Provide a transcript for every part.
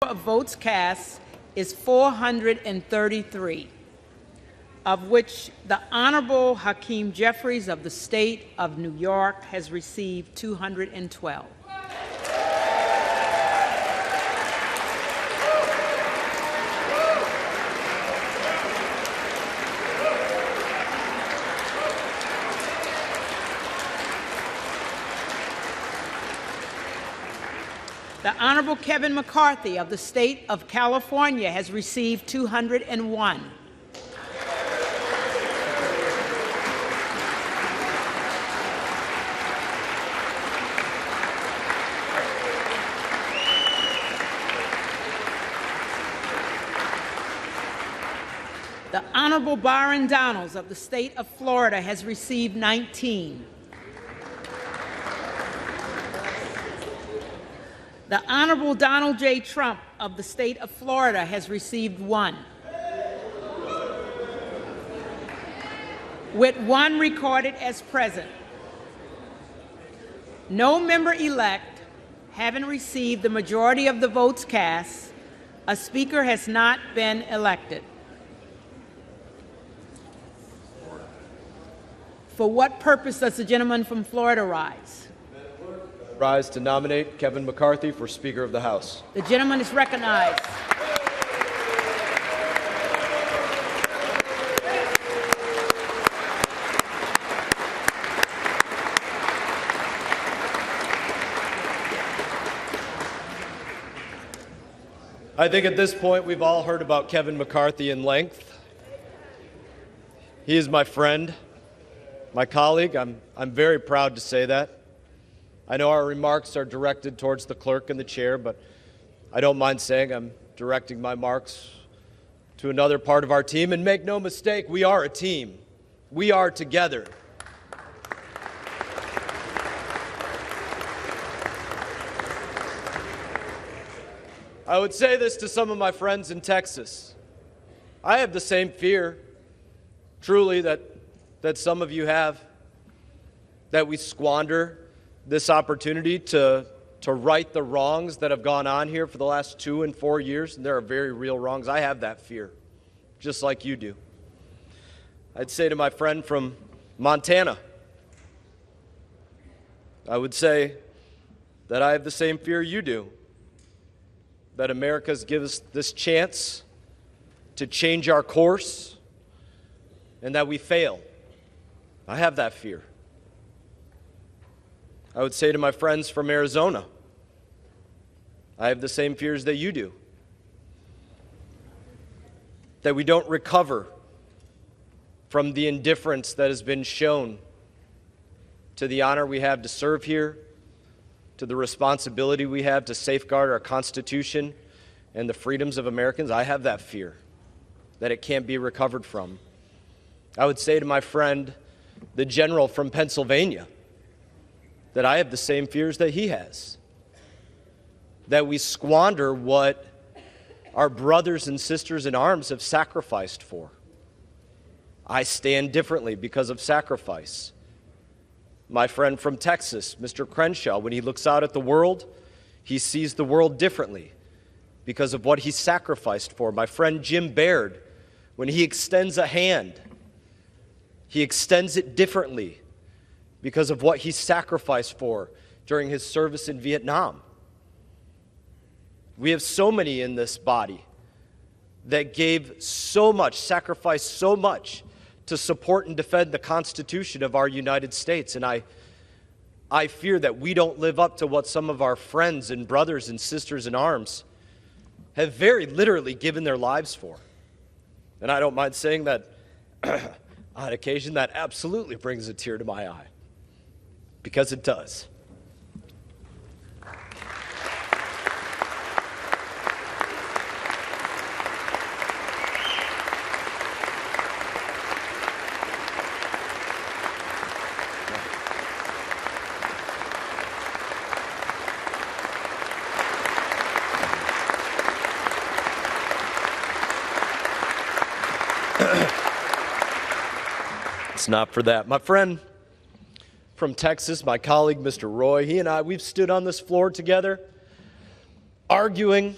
of votes cast is 433, of which the Honorable Hakeem Jeffries of the State of New York has received 212. The Honorable Kevin McCarthy of the State of California has received 201. The Honorable Byron Donalds of the State of Florida has received 19. The Honorable Donald J. Trump of the State of Florida has received 1. With 1 recorded as present. No member-elect having received the majority of the votes cast, a speaker has not been elected. For what purpose does the gentleman from Florida rise? Rise to nominate Kevin McCarthy for Speaker of the House. The gentleman is recognized. I think at this point we've all heard about Kevin McCarthy in length. He is my friend, my colleague. I'm very proud to say that. I know our remarks are directed towards the clerk and the chair, but I don't mind saying I'm directing my remarks to another part of our team. And make no mistake, we are a team. We are together. I would say this to some of my friends in Texas. I have the same fear, truly, that some of you have, that we squander this opportunity to right the wrongs that have gone on here for the last 2 and 4 years. And there are very real wrongs. I have that fear, just like you do. I'd say to my friend from Montana, I would say that I have the same fear you do, that America's given us this chance to change our course and that we fail. I have that fear. I would say to my friends from Arizona, I have the same fears that you do, that we don't recover from the indifference that has been shown to the honor we have to serve here, to the responsibility we have to safeguard our Constitution and the freedoms of Americans. I have that fear that it can't be recovered from. I would say to my friend, the general from Pennsylvania, that I have the same fears that he has, that we squander what our brothers and sisters in arms have sacrificed for. I stand differently because of sacrifice. My friend from Texas, Mr. Crenshaw, when he looks out at the world, he sees the world differently because of what he sacrificed for. My friend Jim Baird, when he extends a hand, he extends it differently because of what he sacrificed for during his service in Vietnam. We have so many in this body that gave so much, sacrificed so much to support and defend the Constitution of our United States. And I fear that we don't live up to what some of our friends and brothers and sisters in arms have very literally given their lives for. And I don't mind saying that on occasion that absolutely brings a tear to my eye. Because it does. It's not for that. My friend from Texas, my colleague, Mr. Roy, he and I, we've stood on this floor together arguing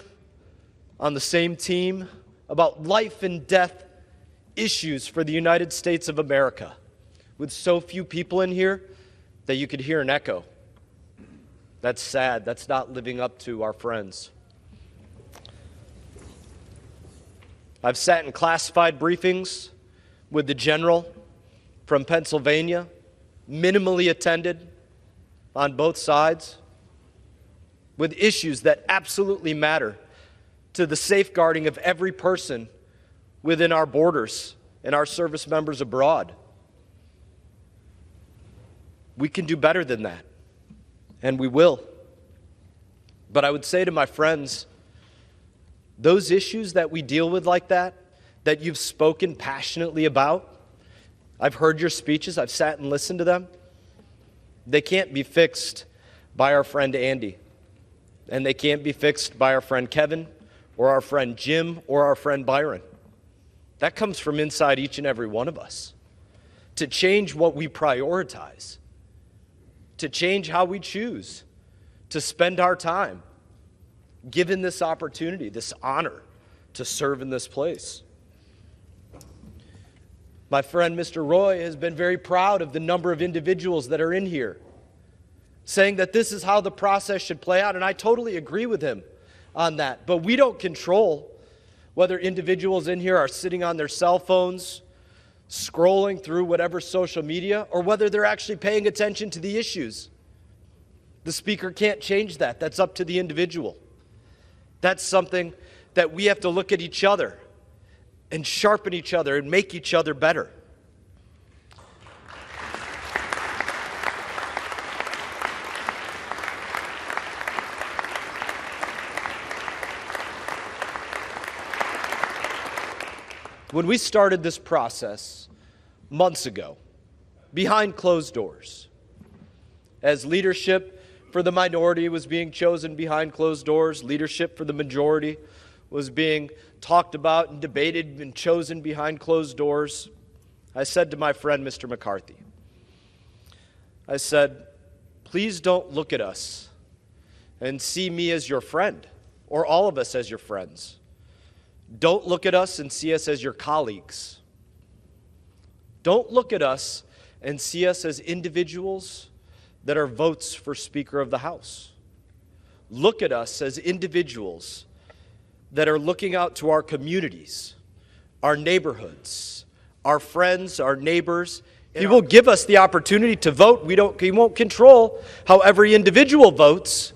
on the same team about life and death issues for the United States of America, with so few people in here that you could hear an echo. That's sad. That's not living up to our friends. I've sat in classified briefings with the general from Pennsylvania, minimally attended on both sides, with issues that absolutely matter to the safeguarding of every person within our borders and our service members abroad. We can do better than that, and we will. But I would say to my friends, those issues that we deal with like that you've spoken passionately about, I've heard your speeches, I've sat and listened to them, they can't be fixed by our friend Andy, and they can't be fixed by our friend Kevin, or our friend Jim, or our friend Byron. That comes from inside each and every one of us. To change what we prioritize, to change how we choose to spend our time, given this opportunity, this honor to serve in this place. My friend Mr. Roy has been very proud of the number of individuals that are in here, saying that this is how the process should play out, and I totally agree with him on that. But we don't control whether individuals in here are sitting on their cell phones, scrolling through whatever social media, or whether they're actually paying attention to the issues. The speaker can't change that. That's up to the individual. That's something that we have to look at each other and sharpen each other and make each other better. When we started this process months ago, behind closed doors, as leadership for the minority was being chosen behind closed doors, leadership for the majority was being talked about and debated and chosen behind closed doors, I said to my friend, Mr. McCarthy, I said, please don't look at us and see me as your friend, or all of us as your friends. Don't look at us and see us as your colleagues. Don't look at us and see us as individuals that are votes for Speaker of the House. Look at us as individuals that are looking out to our communities, our neighborhoods, our friends, our neighbors. He will give us the opportunity to vote. He won't control how every individual votes,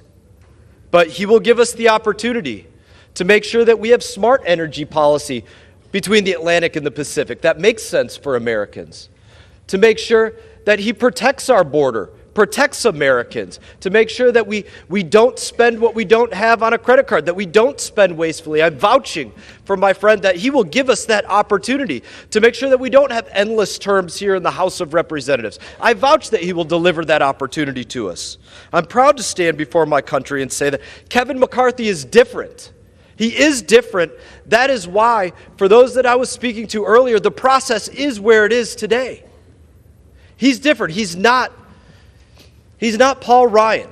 but he will give us the opportunity to make sure that we have smart energy policy between the Atlantic and the Pacific that makes sense for Americans, to make sure that he protects our border, protects Americans, to make sure that we don't spend what we don't have on a credit card, that we don't spend wastefully. I'm vouching for my friend that he will give us that opportunity to make sure that we don't have endless terms here in the House of Representatives. I vouch that he will deliver that opportunity to us. I'm proud to stand before my country and say that Kevin McCarthy is different. He is different. That is why, for those that I was speaking to earlier, the process is where it is today. He's different. He's not Paul Ryan.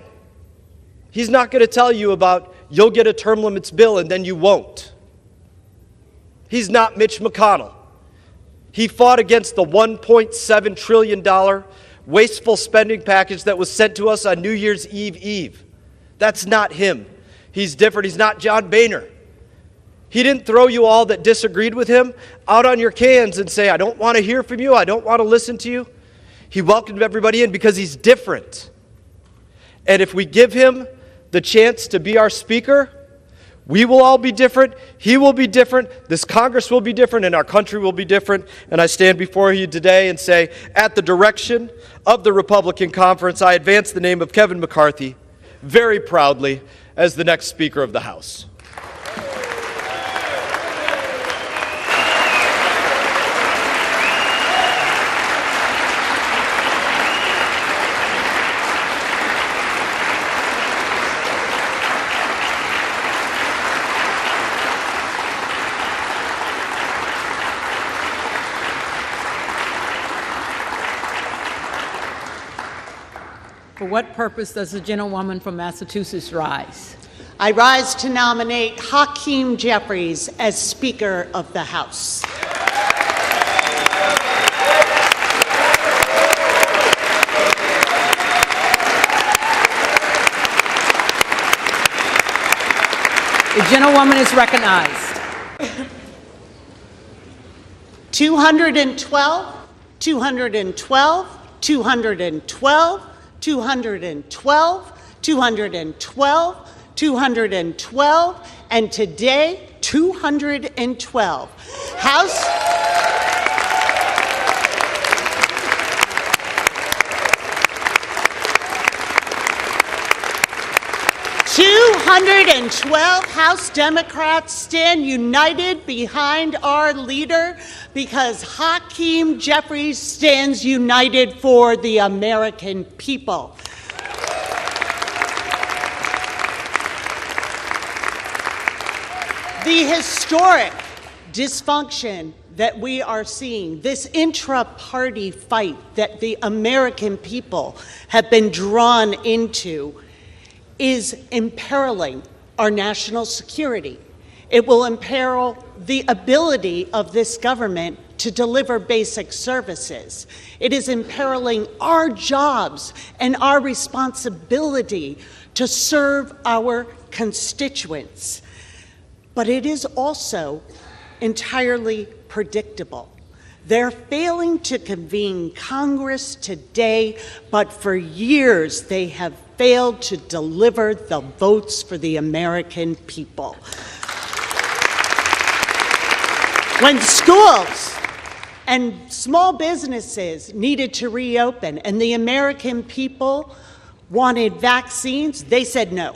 He's not going to tell you about you'll get a term limits bill and then you won't. He's not Mitch McConnell. He fought against the $1.7 trillion wasteful spending package that was sent to us on New Year's Eve. That's not him. He's different. He's not John Boehner. He didn't throw you all that disagreed with him out on your cans and say, I don't want to hear from you. I don't want to listen to you. He welcomed everybody in because he's different. And if we give him the chance to be our speaker, we will all be different. He will be different. This Congress will be different, and our country will be different. And I stand before you today and say, at the direction of the Republican Conference, I advance the name of Kevin McCarthy very proudly as the next Speaker of the House. For what purpose does the gentlewoman from Massachusetts rise? I rise to nominate Hakeem Jeffries as Speaker of the House. The gentlewoman is recognized. 212, 212, 212, 212, 212, 212, and today, 212. House. House Democrats stand united behind our leader because Hakeem Jeffries stands united for the American people. The historic dysfunction that we are seeing, this intra-party fight that the American people have been drawn into, is imperiling our national security. It will imperil the ability of this government to deliver basic services. It is imperiling our jobs and our responsibility to serve our constituents. But it is also entirely predictable. They're failing to convene Congress today, but for years they have failed to deliver the votes for the American people. When schools and small businesses needed to reopen and the American people wanted vaccines, they said no.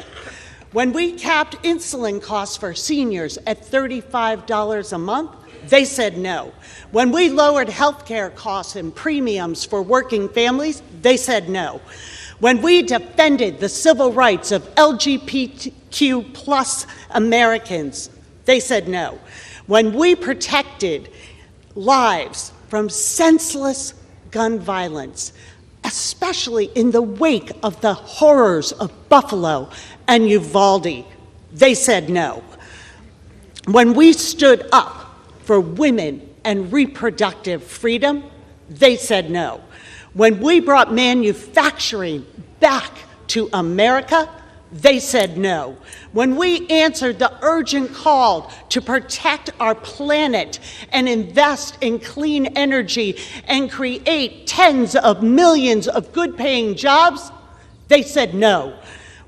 When we capped insulin costs for seniors at $35 a month, they said no. When we lowered health care costs and premiums for working families, they said no. When we defended the civil rights of LGBTQ plus Americans, they said no. When we protected lives from senseless gun violence, especially in the wake of the horrors of Buffalo and Uvalde, they said no. When we stood up for women and reproductive freedom, they said no. When we brought manufacturing back to America, they said no. When we answered the urgent call to protect our planet and invest in clean energy and create tens of millions of good-paying jobs, they said no.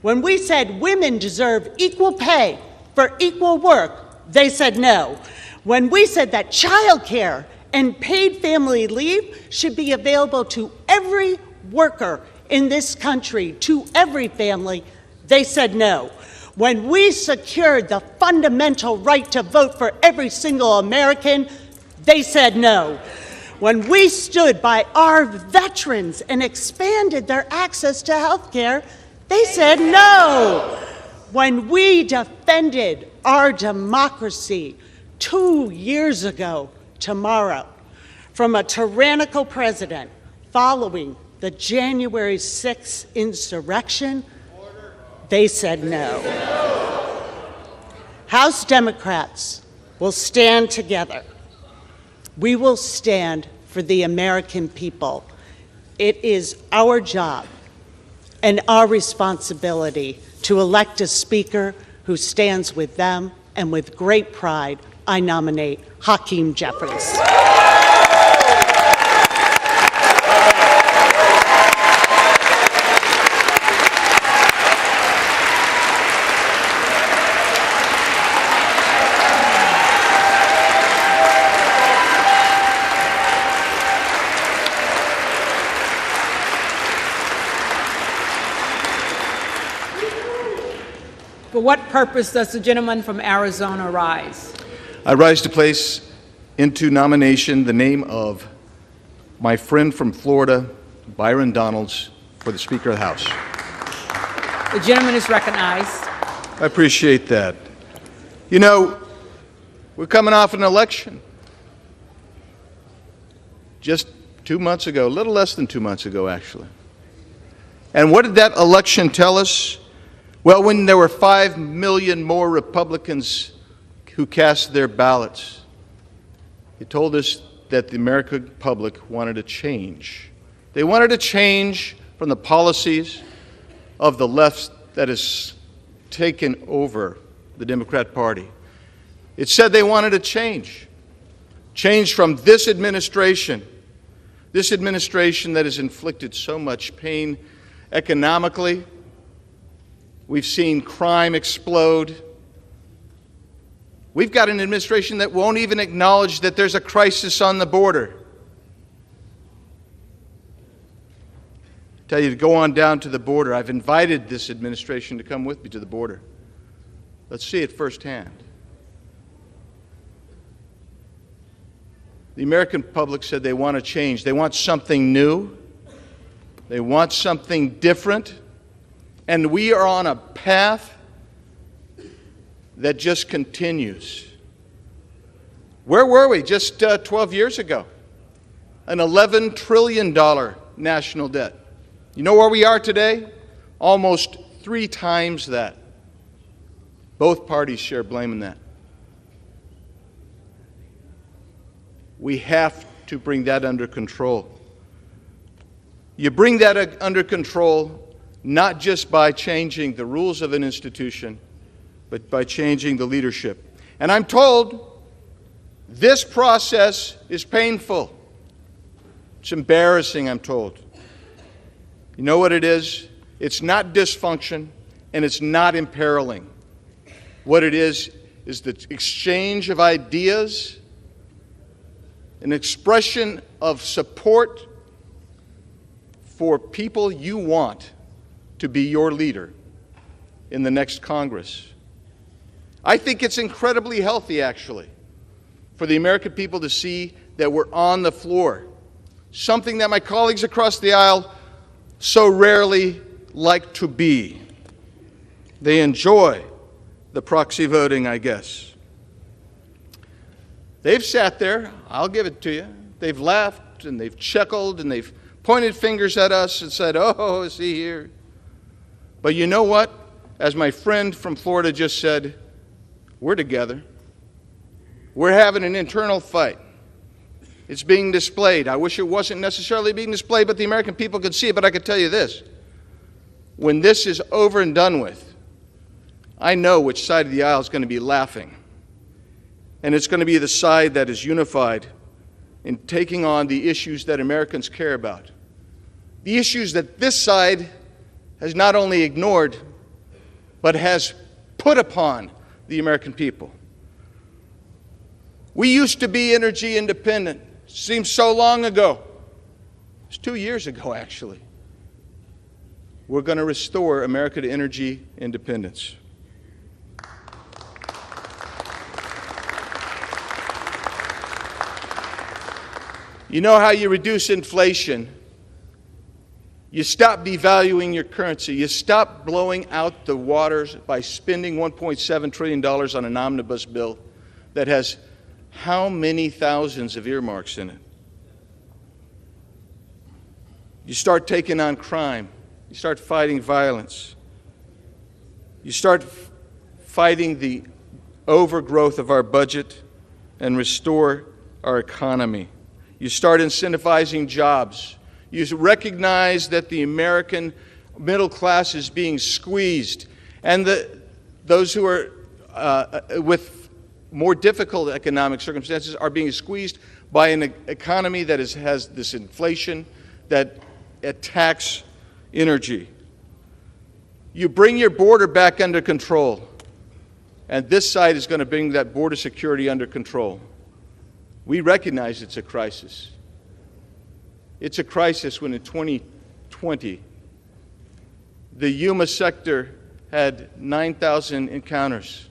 When we said women deserve equal pay for equal work, they said no. When we said that childcare and paid family leave should be available to every worker in this country, to every family, they said no. When we secured the fundamental right to vote for every single American, they said no. When we stood by our veterans and expanded their access to health care, they said no. When we defended our democracy 2 years ago tomorrow from a tyrannical president following the January 6th insurrection, they said no. House Democrats will stand together. We will stand for the American people. It is our job and our responsibility to elect a speaker who stands with them, and with great pride, I nominate Hakeem Jeffries. For what purpose does the gentleman from Arizona rise? I rise to place into nomination the name of my friend from Florida, Byron Donalds, for the Speaker of the House. The gentleman is recognized. I appreciate that. You know, we're coming off an election. Just 2 months ago, a little less than 2 months ago, actually. And what did that election tell us? Well, when there were 5 million more Republicans who cast their ballots, it told us that the American public wanted a change. They wanted a change from the policies of the left that has taken over the Democrat Party. It said they wanted a change. Change from this administration that has inflicted so much pain economically. We've seen crime explode. We've got an administration that won't even acknowledge that there's a crisis on the border. I tell you to go on down to the border. I've invited this administration to come with me to the border. Let's see it firsthand. The American public said they want to change. They want something new. They want something different. And we are on a path that just continues. Where were we just 12 years ago? An $11 trillion national debt. You know where we are today? Almost 3 times that. Both parties share blame in that. We have to bring that under control. You bring that under control not just by changing the rules of an institution, but by changing the leadership. And I'm told this process is painful. It's embarrassing, I'm told. You know what it is? It's not dysfunction, and it's not imperiling. What it is the exchange of ideas, an expression of support for people you want to be your leader in the next Congress. I think it's incredibly healthy, actually, for the American people to see that we're on the floor, something that my colleagues across the aisle so rarely like to be. They enjoy the proxy voting, I guess. They've sat there, I'll give it to you. They've laughed and they've chuckled and they've pointed fingers at us and said, oh, see here. But you know what? As my friend from Florida just said, we're together. We're having an internal fight. It's being displayed. I wish it wasn't necessarily being displayed, but the American people could see it. But I could tell you this. When this is over and done with, I know which side of the aisle is going to be laughing. And it's going to be the side that is unified in taking on the issues that Americans care about. The issues that this side has not only ignored, but has put upon the American people. We used to be energy independent. Seems so long ago. It's 2 years ago, actually. We're going to restore America to energy independence. You know how you reduce inflation? You stop devaluing your currency. You stop blowing out the waters by spending $1.7 trillion on an omnibus bill that has how many thousands of earmarks in it? You start taking on crime. You start fighting violence. You start fighting the overgrowth of our budget and restore our economy. You start incentivizing jobs. You recognize that the American middle class is being squeezed, and those who are with more difficult economic circumstances are being squeezed by an economy that has this inflation that attacks energy. You bring your border back under control, and this side is going to bring that border security under control. We recognize it's a crisis. It's a crisis when in 2020, the Yuma sector had 9,000 encounters,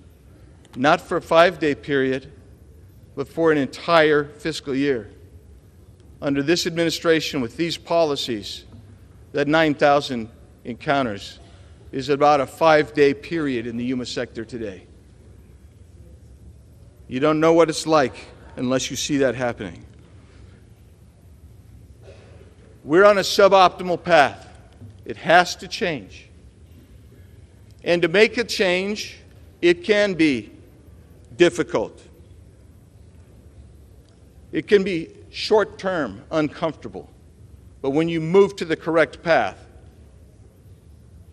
not for a 5-day period, but for an entire fiscal year. Under this administration, with these policies, that 9,000 encounters is about a 5-day period in the Yuma sector today. You don't know what it's like unless you see that happening. We're on a suboptimal path. It has to change. And to make a change, it can be difficult. It can be short-term, uncomfortable. But when you move to the correct path,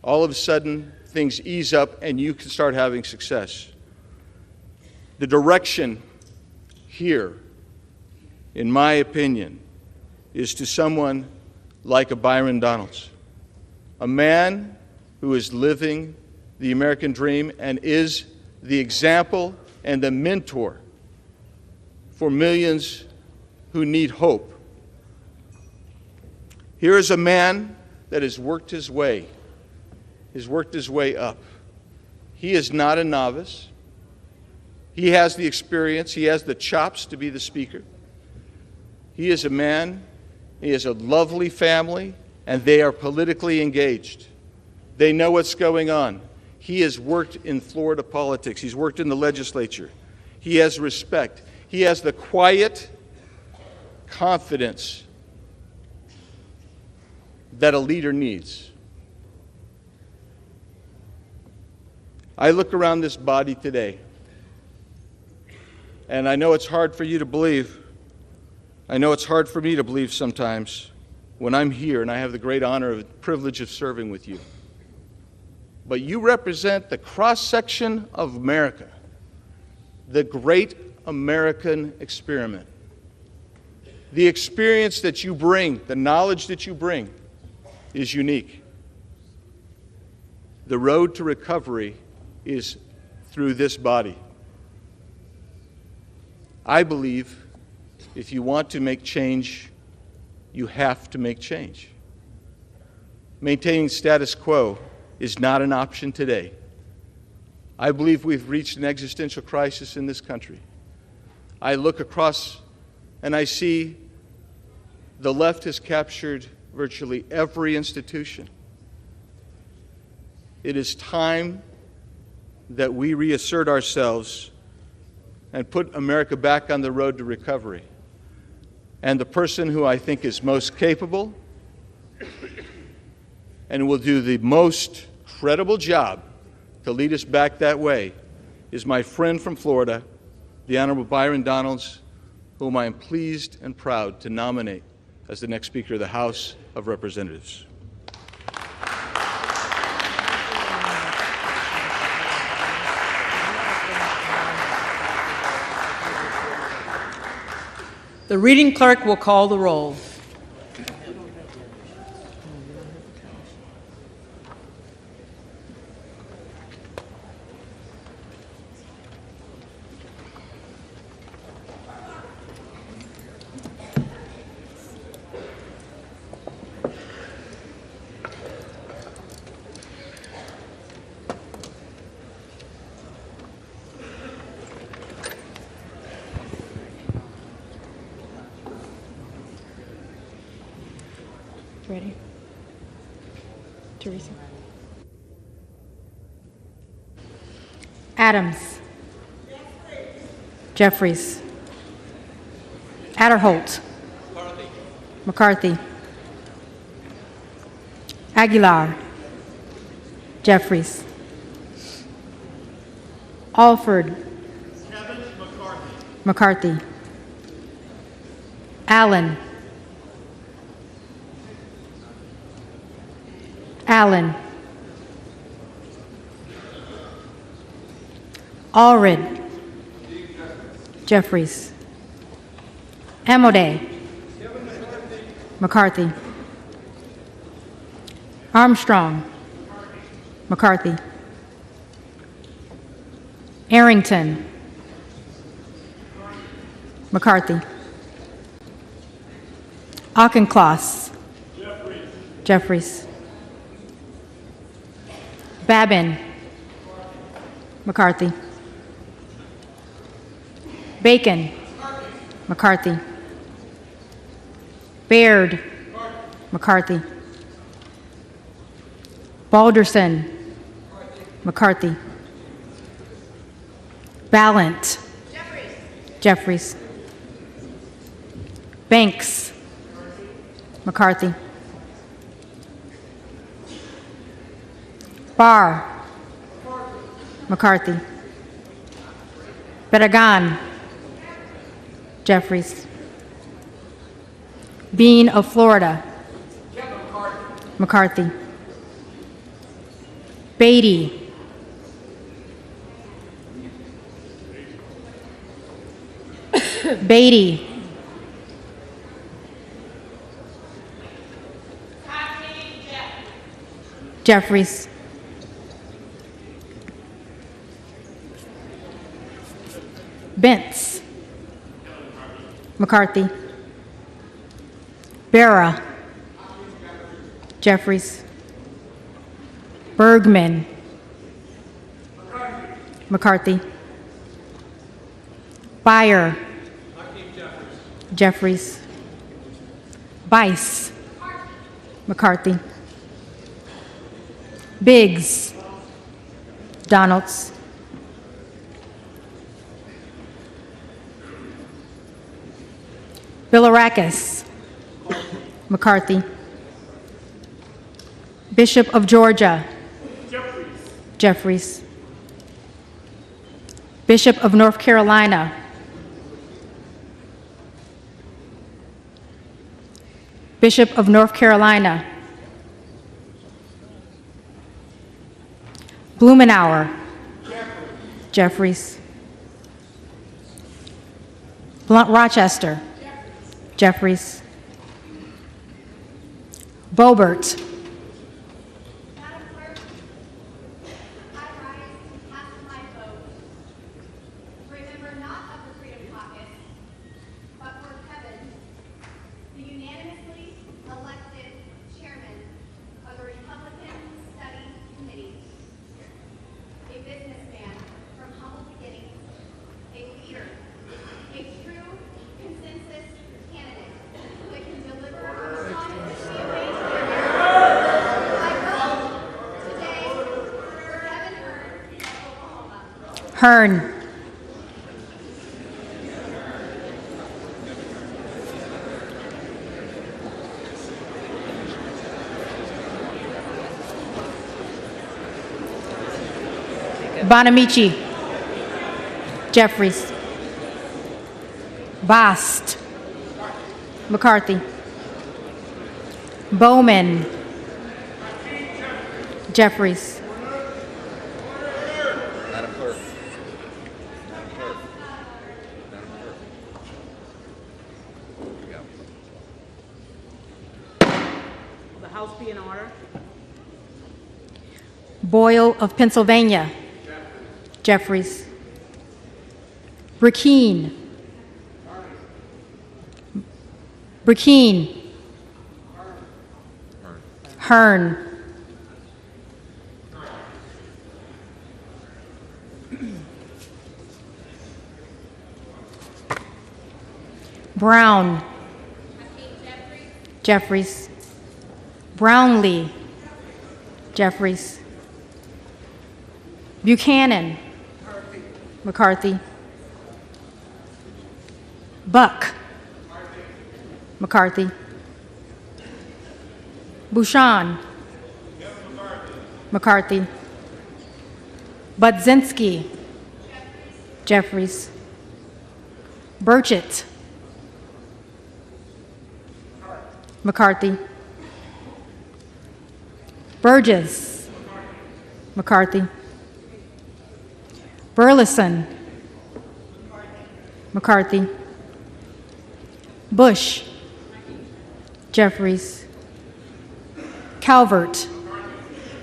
all of a sudden things ease up and you can start having success. The direction here, in my opinion, is to someone like a Byron Donalds, a man who is living the American dream and is the example and the mentor for millions who need hope. Here is a man that has worked his way up. He is not a novice. He has the experience. He has the chops to be the speaker. He is a man. He has a lovely family, and they are politically engaged. They know what's going on. He has worked in Florida politics. He's worked in the legislature. He has respect. He has the quiet confidence that a leader needs. I look around this body today, and I know it's hard for you to believe. I know it's hard for me to believe sometimes when I'm here and I have the great honor and privilege of serving with you. But you represent the cross-section of America, the great American experiment. The experience that you bring, the knowledge that you bring, is unique. The road to recovery is through this body. I believe if you want to make change, you have to make change. Maintaining status quo is not an option today. I believe we've reached an existential crisis in this country. I look across and I see the left has captured virtually every institution. It is time that we reassert ourselves and put America back on the road to recovery. And the person who I think is most capable and will do the most credible job to lead us back that way is my friend from Florida, the Honorable Byron Donalds, whom I am pleased and proud to nominate as the next Speaker of the House of Representatives. The reading clerk will call the roll. Ready? Teresa? Adams. Jeffries. Adderholt. McCarthy. Aguilar. Jeffries. Alford. McCarthy. Allen. Allen. Allred. Jeffries. Amodei. McCarthy. Armstrong. McCarthy. Arrington. McCarthy. Auchincloss. Jeffries. Babin. McCarthy. Bacon. McCarthy. Baird. McCarthy. Balderson. McCarthy. Ballant. Jeffries. Banks. McCarthy. Barr. McCarthy. Barragan. Jeffries. Bean of Florida. McCarthy. Beatty. Beatty. Jeffries. Bentz. McCarthy. Barra. Jeffries. Bergman. McCarthy. Byer. Jeffries. Bice. McCarthy. Biggs. Donalds. Bilirakis. McCarthy. Bishop of Georgia. Jeffries. Bishop of North Carolina. Bishop of North Carolina. Blumenauer. Jeffries. Blunt Rochester. Jeffries. Boebert. Madam Clerk, I rise to cast my vote. Remember not of the Freedom Caucus, but for Kevin, the unanimously elected chairman of the Republican Study Committee, a businessman from humble beginnings, a leader, a true consensus candidate that can deliver on his campaign. I vote today for Kevin Hurd of Oklahoma. Hearn. Bonamici. Jeffries. Bast. McCarthy. Bowman. Jeffries. Madam Clerk. Will the House be in order? Boyle of Pennsylvania. Jeffries. Burkeen. Burkeen. Hearn. Brown. Jeffries. Brownlee. Jeffries. Buchanan. McCarthy. Buck. McCarthy. Bouchon. McCarthy. Budzinski. Jeffries. Burchett. McCarthy. Burgess. McCarthy. Burleson. McCarthy. Bush. Jeffries. Calvert.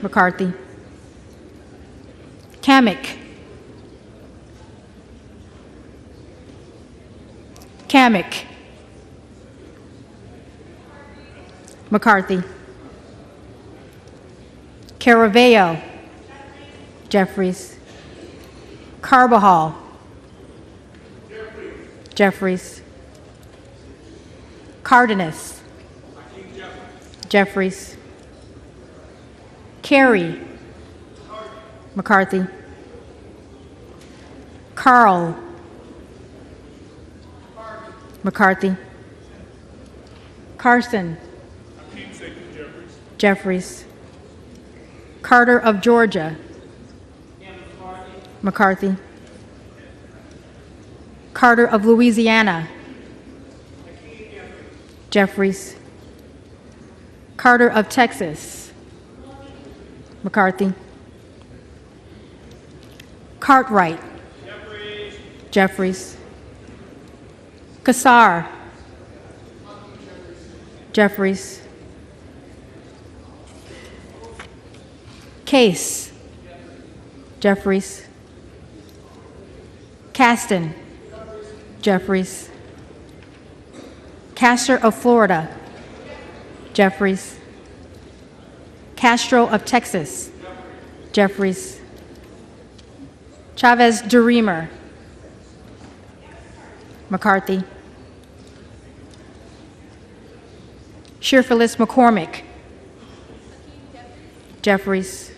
McCarthy. Kamick. Kamick. McCarthy. Caraveo. Jeffries. Carbajal. Jeffries. Cardenas. Jeffries. Carey. McCarthy. Carl. McCarthy. Carson. Jeffries. Carter of Georgia. McCarthy. Carter of Louisiana. Jeffries. Carter of Texas. McCarthy. Cartwright. Jeffries. Kassar. Jeffries. Case. Jeffries. Caston. Jeffries. Castor of Florida. Jeffries. Castro of Texas. Jeffries. Chavez DeReamer. McCarthy. Shearphyllis McCormick. Jeffries.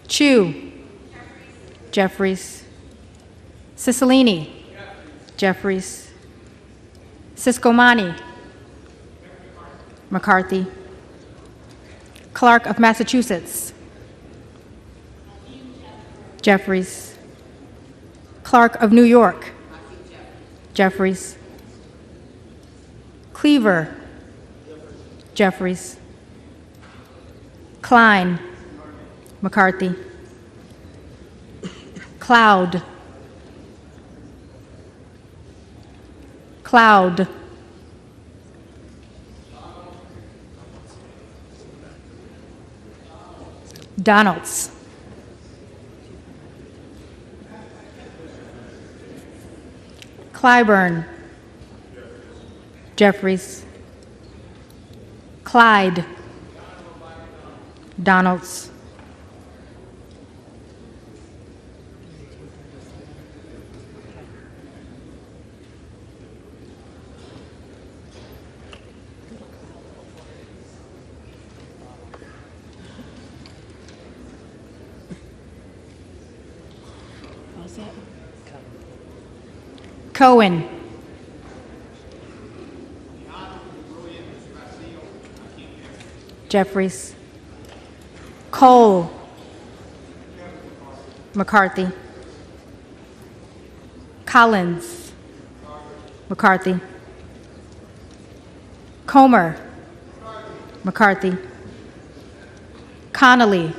Chu. Jeffries. Cicilline. Jeffries. Siscomani. McCarthy. Clark of Massachusetts. Jeffries. Clark of New York. Jeffries. Cleaver. Jeffries. Klein. McCarthy. Cloud. Cloud. Donalds. Clyburn. Jeffries. Clyde. Donalds. Cohen. Jeffries. Cole. McCarthy. Collins. McCarthy. Comer. McCarthy. Connolly.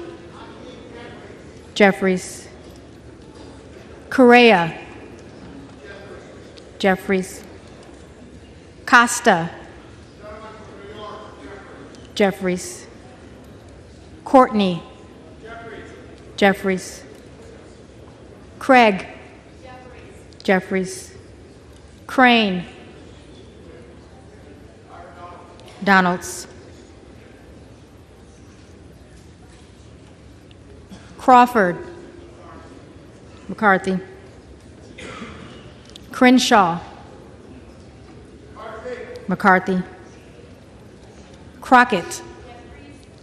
Jeffries. Correa. Jeffries. Costa. Jeffries. Courtney. Jeffries. Craig. Jeffries. Crane. Donalds. Crawford. McCarthy. Crenshaw. McCarthy. Crockett.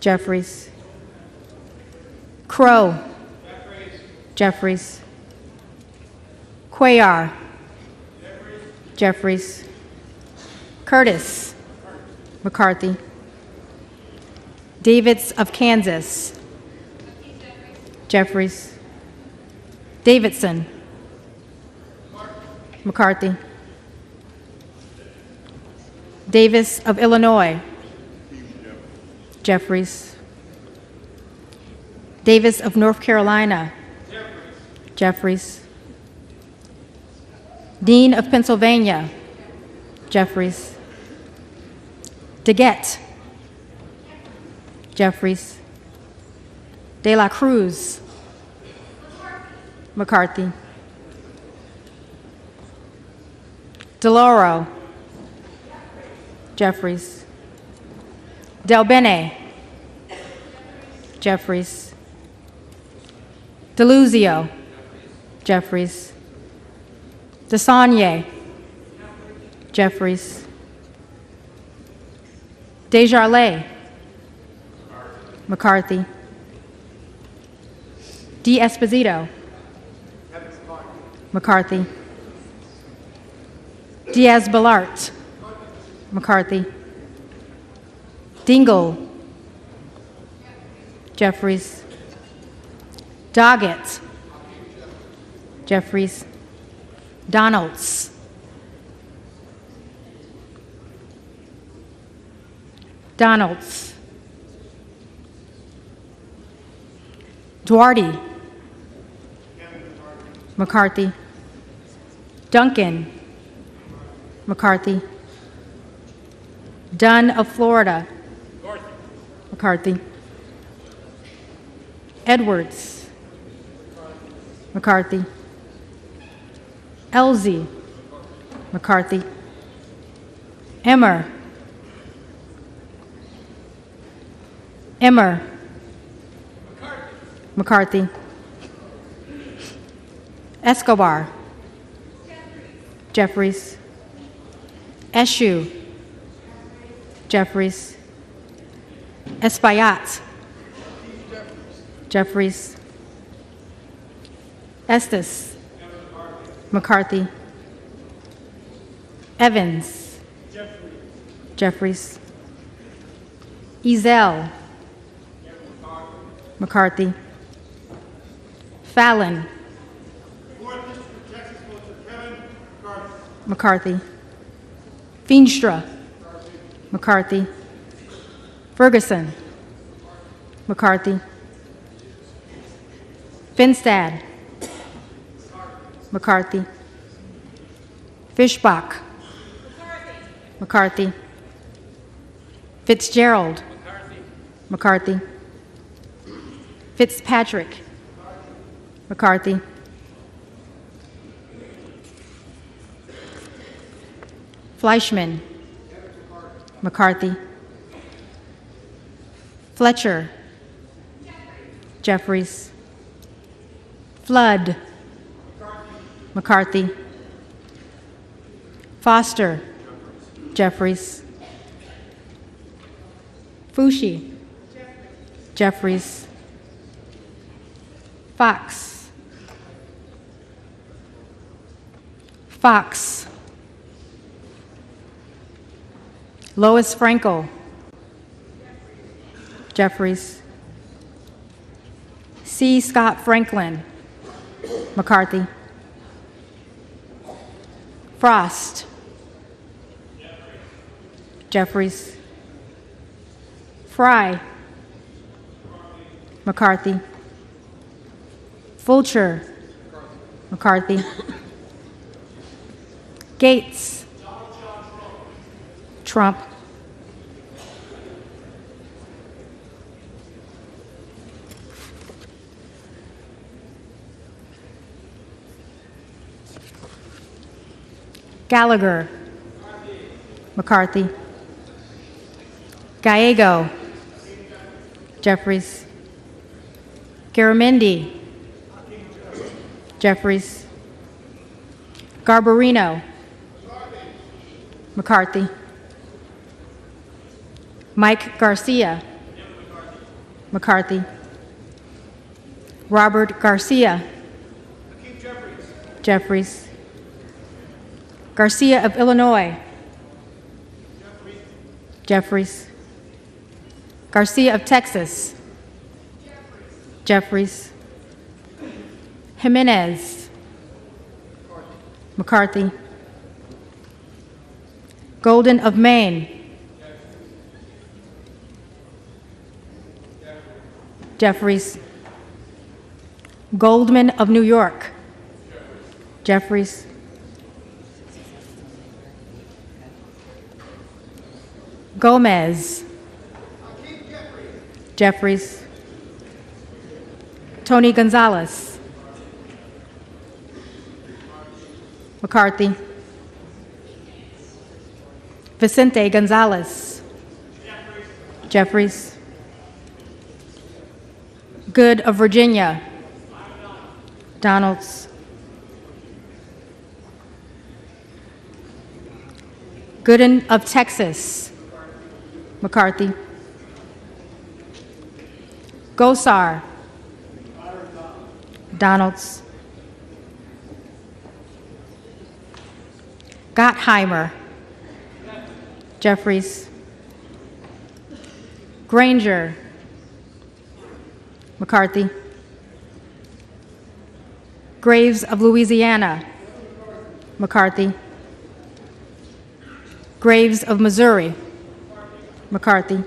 Jeffries. Crow. Jeffries. Cuellar. Jeffries. Curtis. McCarthy. Davids of Kansas. Jeffries. Davidson. McCarthy. Davis of Illinois. Jeffries. Davis of North Carolina. Jeffries. Dean of Pennsylvania. Jeffries. DeGette. Jeffries. De la Cruz. McCarthy. DeLauro. Jeffries. Del Bene. Jeffries. DeLuzio. Jeffries. Desagne. Jeffries. Desjardins. McCarthy. D'Esposito. McCarthy. Diaz-Balart. McCarthy. Dingle. Jeffries. Doggett. Jeffries. Donalds. Donalds. Duarte. McCarthy. Duncan. McCarthy. Dunn of Florida. McCarthy. Edwards. McCarthy. Elsie. McCarthy. Emmer. Emmer. McCarthy. Escobar. Jeffries. Eshu. Jeffries. Espaillat. Jeffries. Estes. McCarthy. Evans. Jeffries. Ezell. McCarthy. Fallon. McCarthy. Feenstra. McCarthy. Ferguson. McCarthy. Finstad. McCarthy. Fishbach. McCarthy. Fitzgerald. McCarthy. Fitzpatrick. McCarthy. Fleischman. McCarthy. Fletcher. Jeffries. Flood. McCarthy. Foster. Jeffries. Fushi. Jeffries. Fox. Fox. Lois Frankel. Jeffries. C. Scott Franklin. McCarthy. Frost. Jeffries. Fry. McCarthy. Fulcher. McCarthy. Gates. Trump. Gallagher. McCarthy. Gallego. Jeffries. Garamendi. Jeffries. Garbarino. McCarthy. Mike Garcia. McCarthy. Robert Garcia. Jeffries. Garcia of Illinois. Jeffries. Garcia of Texas. Jeffries. Jimenez. McCarthy. Golden of Maine. Jeffries. Goldman of New York. Jeffries. Gomez. Jeffries. Tony Gonzalez. McCarthy. Vicente Gonzalez. Jeffries. Good of Virginia. Donalds. Gooden of Texas. McCarthy. Gosar. Donalds. Gottheimer. Jeffries. Granger. McCarthy. Graves of Louisiana. McCarthy. Graves of Missouri. McCarthy.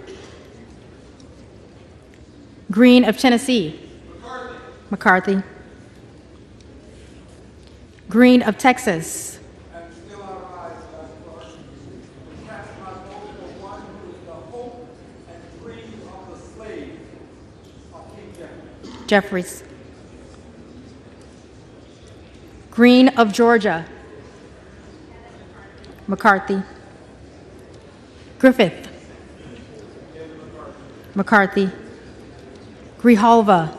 Green of Tennessee. McCarthy. Green of Texas. Jeffries. Green of Georgia. McCarthy. Griffith. McCarthy. Grijalva.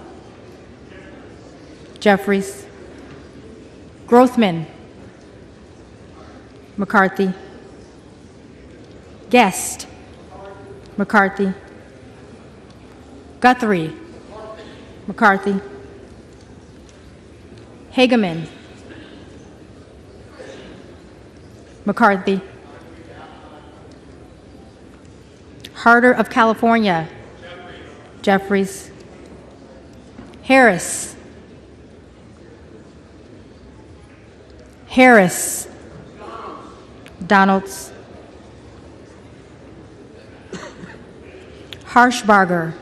Jeffries. Grothman. McCarthy. Guest. McCarthy. Guthrie. McCarthy. Hageman. McCarthy. Harder of California. Jeffries. Harris. Harris. Donalds. Harshbarger.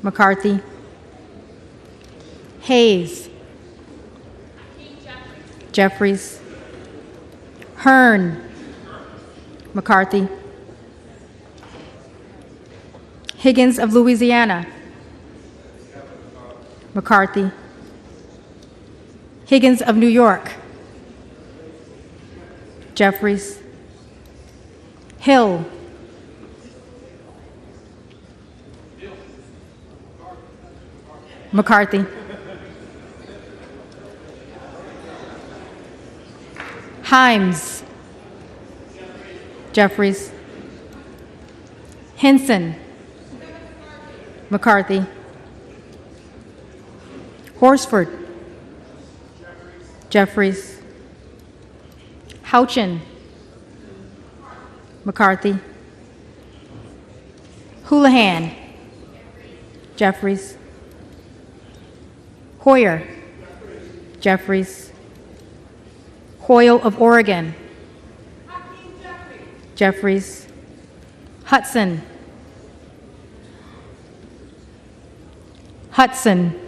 McCarthy. Hayes. Jeffries. Hearn. McCarthy. Higgins of Louisiana. McCarthy. Higgins of New York. Jeffries. Hill. McCarthy. Himes. Jeffries. Henson. McCarthy. Horsford. Jeffries. Houchin. McCarthy. Houlihan. Jeffries. Hoyer. Jeffries. Hoyle of Oregon. Jeffries. Hudson. Hudson.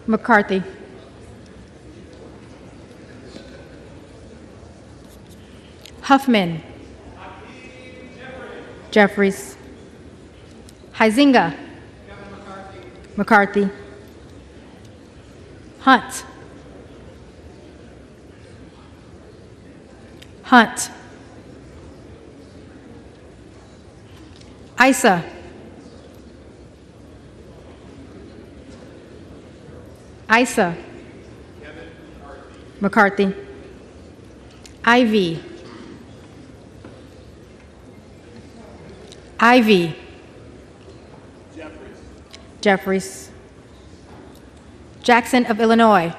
McCarthy. Huffman. Jeffries. Huizinga. McCarthy. Hunt. Hunt. Issa. Issa. McCarthy. Ivy. Ivy. Jeffries. Jackson of Illinois.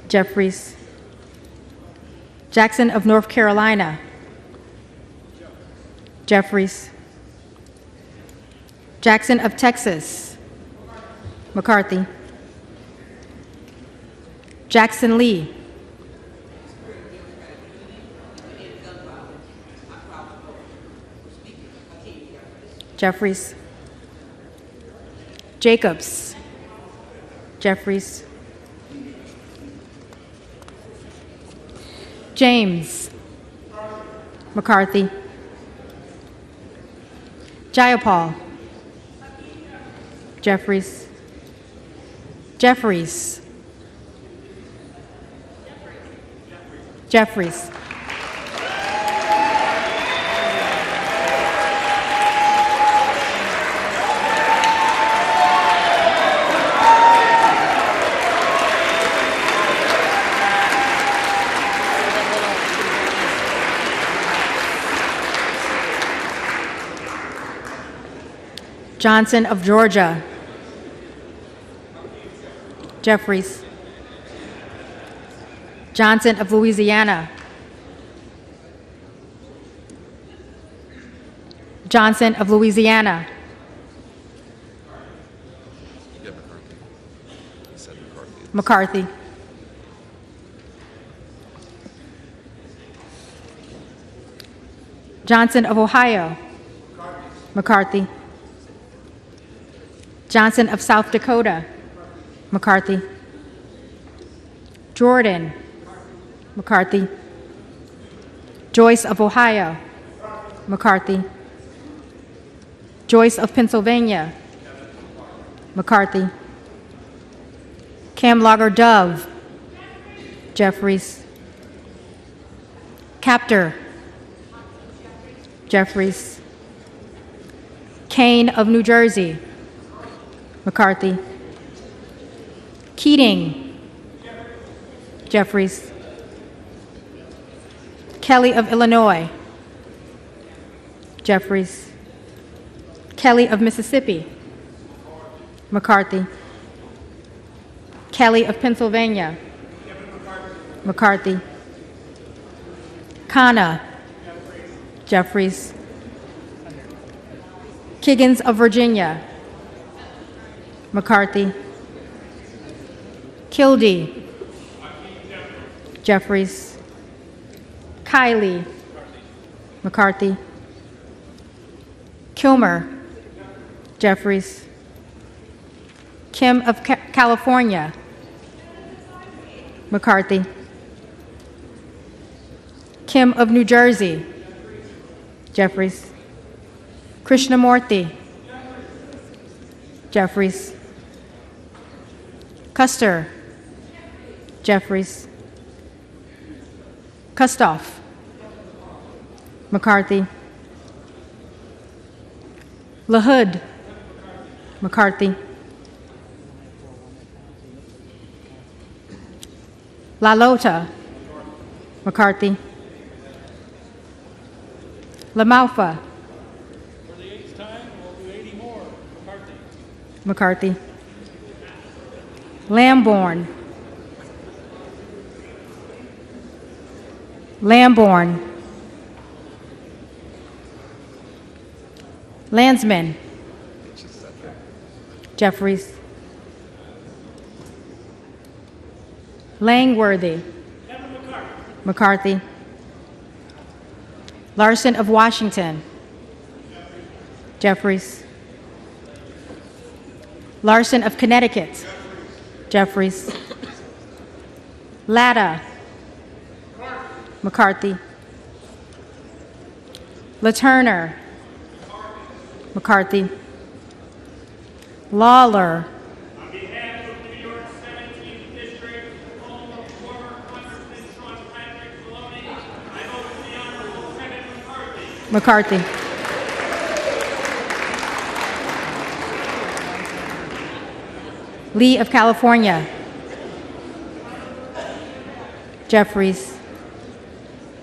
Jeffries. Jackson of North Carolina. Jeffries. Jackson of Texas. McCarthy. Jackson Lee. Jeffries. Jacobs. Jeffries. James. McCarthy. Jayapal. Jeffries. Jeffries. Jeffries. Johnson of Georgia. Jeffries. Johnson of Louisiana. Johnson of Louisiana. McCarthy. Johnson of Ohio. McCarthy. Johnson of South Dakota. McCarthy. Jordan. McCarthy. Joyce of Ohio. McCarthy. Joyce of Pennsylvania. McCarthy. Camlogger Dove. Jeffries. Captor. Jeffries. Kane of New Jersey. McCarthy. Keating. Jeffries. Kelly of Illinois. Jeffries. Kelly of Mississippi. McCarthy. Kelly of Pennsylvania. McCarthy. Khanna. Jeffries. Kiggins of Virginia. McCarthy. Kildee. Jeffries. Kiley. McCarthy. Kilmer. Jeffries. Kim of California. McCarthy. Kim of New Jersey. Jeffries. Krishnamurthy. Jeffries. Custer. Jeffries. Kustoff. McCarthy. LaHood. McCarthy. LaLota. McCarthy. LaMalfa. For the 8th time, we'll do 80 more. McCarthy. McCarthy. Lamborn. Lamborn. Landsman. Jeffries. Langworthy. McCarthy. Larson of Washington. Jeffries. Larson of Connecticut. Jeffries. Latta. McCarthy. LaTurner. McCarthy. Lawler. On behalf of New York 17th District, home of former Congressman Sean Patrick Maloney, I vote for the Honorable Kevin McCarthy. McCarthy. Lee of California. Jeffries.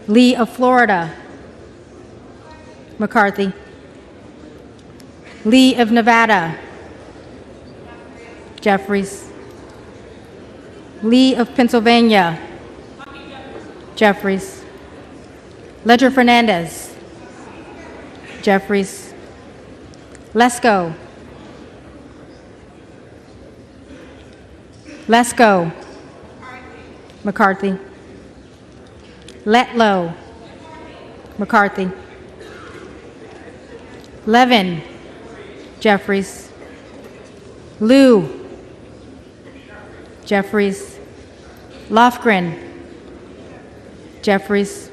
Lee of Florida. McCarthy. Lee of Nevada. Jeffries. Lee of Pennsylvania. Jeffries. Ledger Fernandez. Jeffries. Lesko. Lesko. McCarthy. Letlow. McCarthy. Levin. Jeffries. Liu. Jeffries. Lofgren. Jeffries.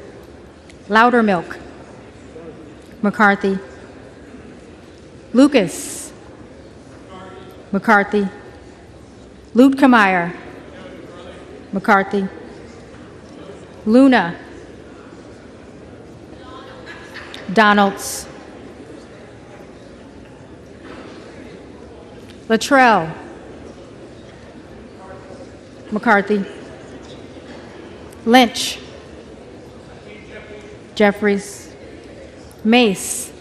Loudermilk. McCarthy. Lucas. McCarthy. Luetkemeyer. McCarthy. Luna. Donalds. Luttrell. McCarthy. Lynch. Jeffries. Mace.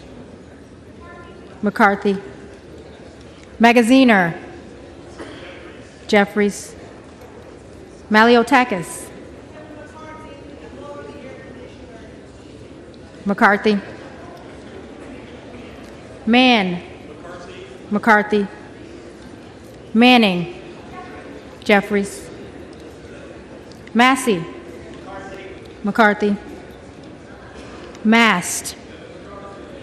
McCarthy. Magaziner. Jeffries. Maliotakis. McCarthy. Mann. McCarthy. Manning. Jeffries. Massey. McCarthy. Mast.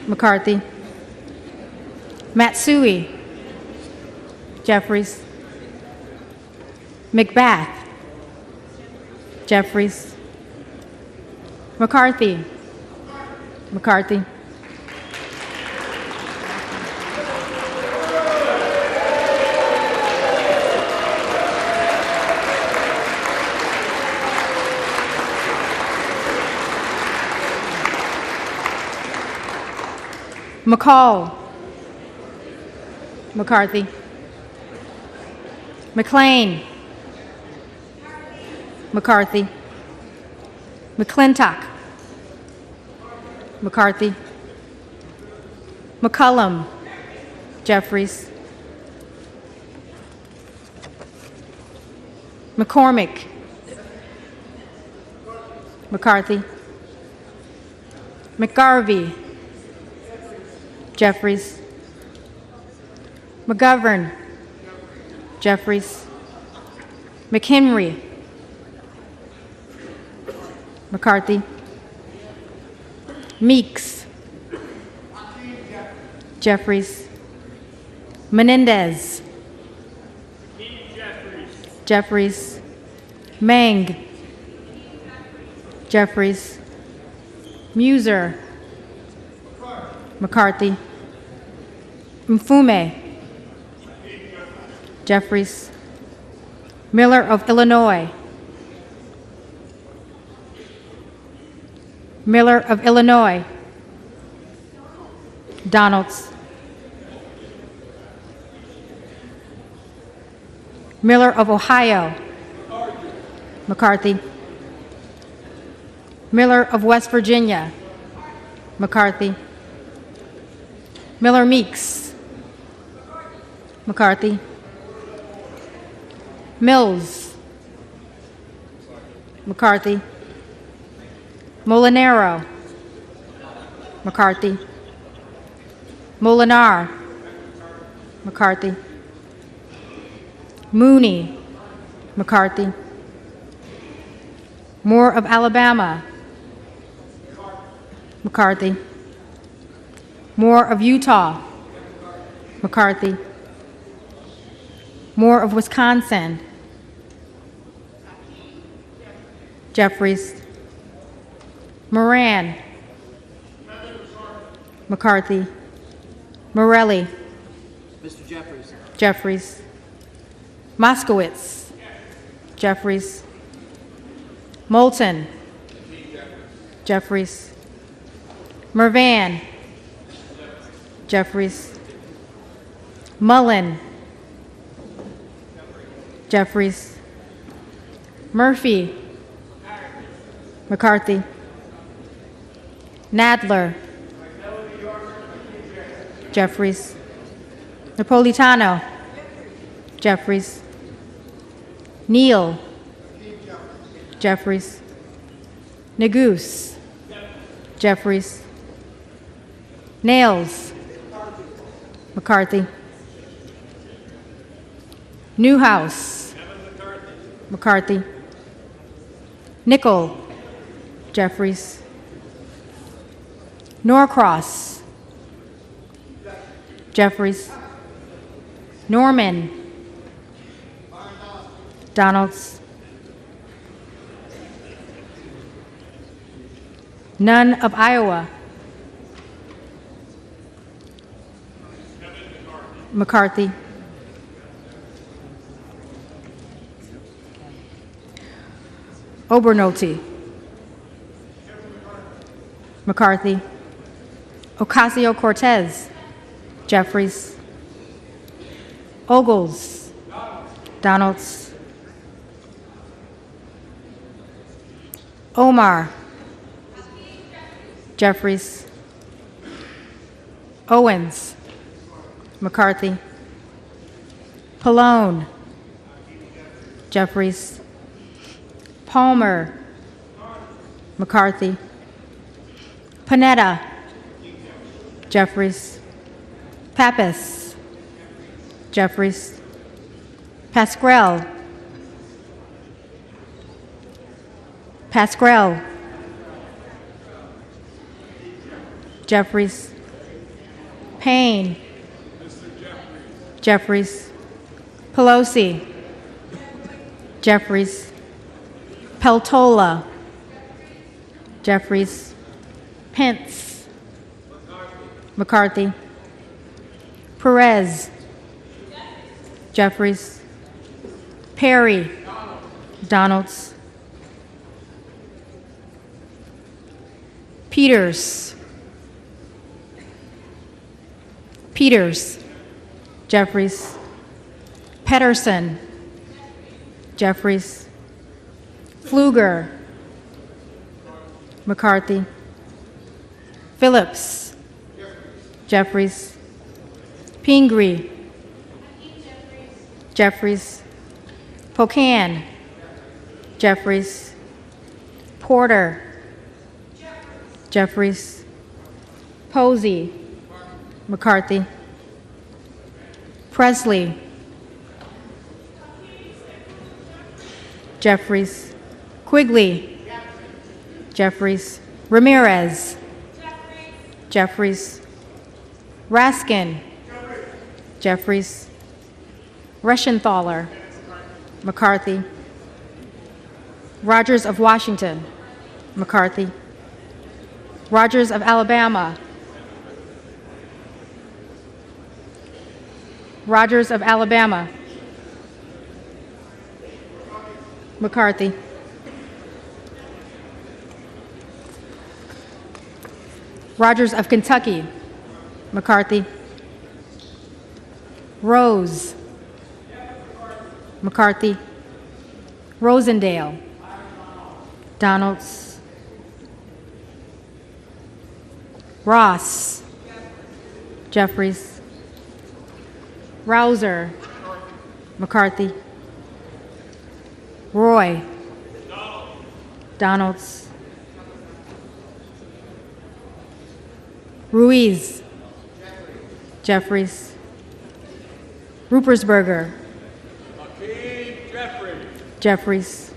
McCarthy. Matsui. Jeffries. McBath. Jeffries. McCarthy. McCarthy. McCall. McCarthy. McLean. McCarthy. McClintock. McCarthy. McCullum. Jeffries. McCormick. McCarthy. McGarvey. Jeffries. McGovern. Jeffries. McHenry. McCarthy. Meeks. Jeffries. Menendez. Jeffries. Meng. Jeffries. Muser. McCarthy. Mfume. Jeffries. Miller of Illinois. Miller of Illinois. Donalds. Miller of Ohio. McCarthy. Miller of West Virginia. McCarthy. Miller Meeks. McCarthy. Mills. McCarthy. Molinaro. McCarthy. Molinar. McCarthy. Mooney. McCarthy. Moore of Alabama. McCarthy. Moore of Utah. McCarthy. Moore of Wisconsin. Jeffries. Moran. McCarthy. Morelli. Mr. Jeffries. Jeffries. Moskowitz. Jeffries. Moulton. Jeffries. Mervan. Jeffries. Mullen. Jeffries. Murphy. McCarthy. Nadler. Jeffries. Napolitano. Jeffries. Neal. Jeffries. Neguse. Jeffries. Nails. McCarthy. Newhouse. McCarthy. Nickel. Jeffries. Norcross. Jeffries. Norman. Donalds. None of Iowa. McCarthy. Obernolte. McCarthy. Ocasio-Cortez. Jeffries. Ogles. Donalds. Omar. Jeffries. Owens. McCarthy. Pallone. Jeffries. Palmer. McCarthy. Panetta. Jeffries. Pappas. Jeffries. Pascrell. Pascrell. Jeffries. Payne. Jeffries. Pelosi. Jeffries. Peltola. Jeffries. Pence. McCarthy. Perez. Jeffries. Perry. Donalds. Peters. Peters. Jeffries. Pedersen. Jeffries. Pfluger. McCarthy. Phillips. Jeffries. Pingree. Jeffries. Pocan. Jeffries. Porter. Jeffries. Posey. McCarthy. Presley. Jeffries. Quigley. Jeffries. Ramirez. Jeffries. Raskin. Jeffries. Reschenthaler. McCarthy. Rogers of Washington. McCarthy. Rogers of Alabama. Rogers of Alabama. McCarthy. Rogers of Kentucky. McCarthy. Rose. McCarthy. Rosendale. Donalds. Ross. Jeffries. Rouser. McCarthy. Roy. Donalds. Ruiz. Jeffries. Ruppersberger. Jeffries.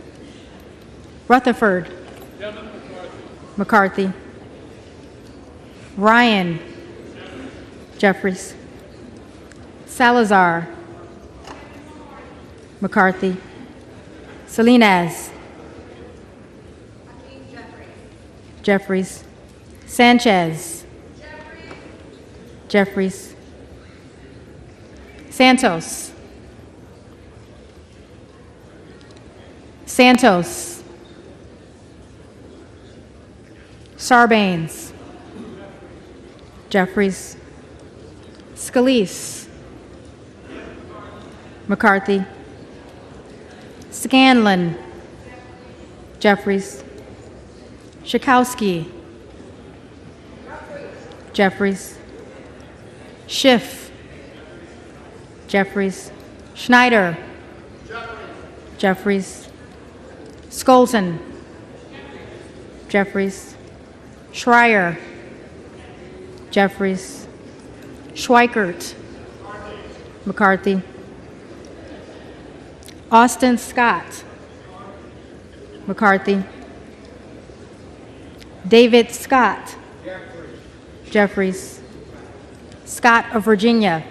Rutherford. McCarthy. Ryan. Jeffries. Salazar. McCarthy. Salinas. Jeffries. Sanchez. Jeffries. Santos. Santos. Sarbanes. Jeffries. Scalise. McCarthy. Scanlon. Jeffries. Schakowsky. Jeffries. Schiff. Jeffries. Schneider. Jeffries. Skolton. Jeffries. Schreier. Jeffries. Schweikert. McCarthy. Austin Scott. McCarthy. David Scott. Jeffries. Scott of Virginia.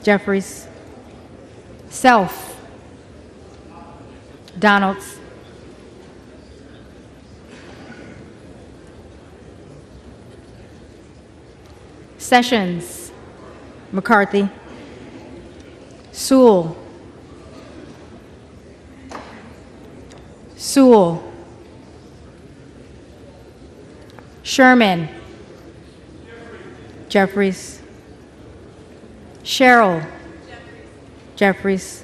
Jeffries. Self. Donalds. Sessions. McCarthy. Sewell. Sewell. Sherman. Jeffries. Sherrill. Jeffries.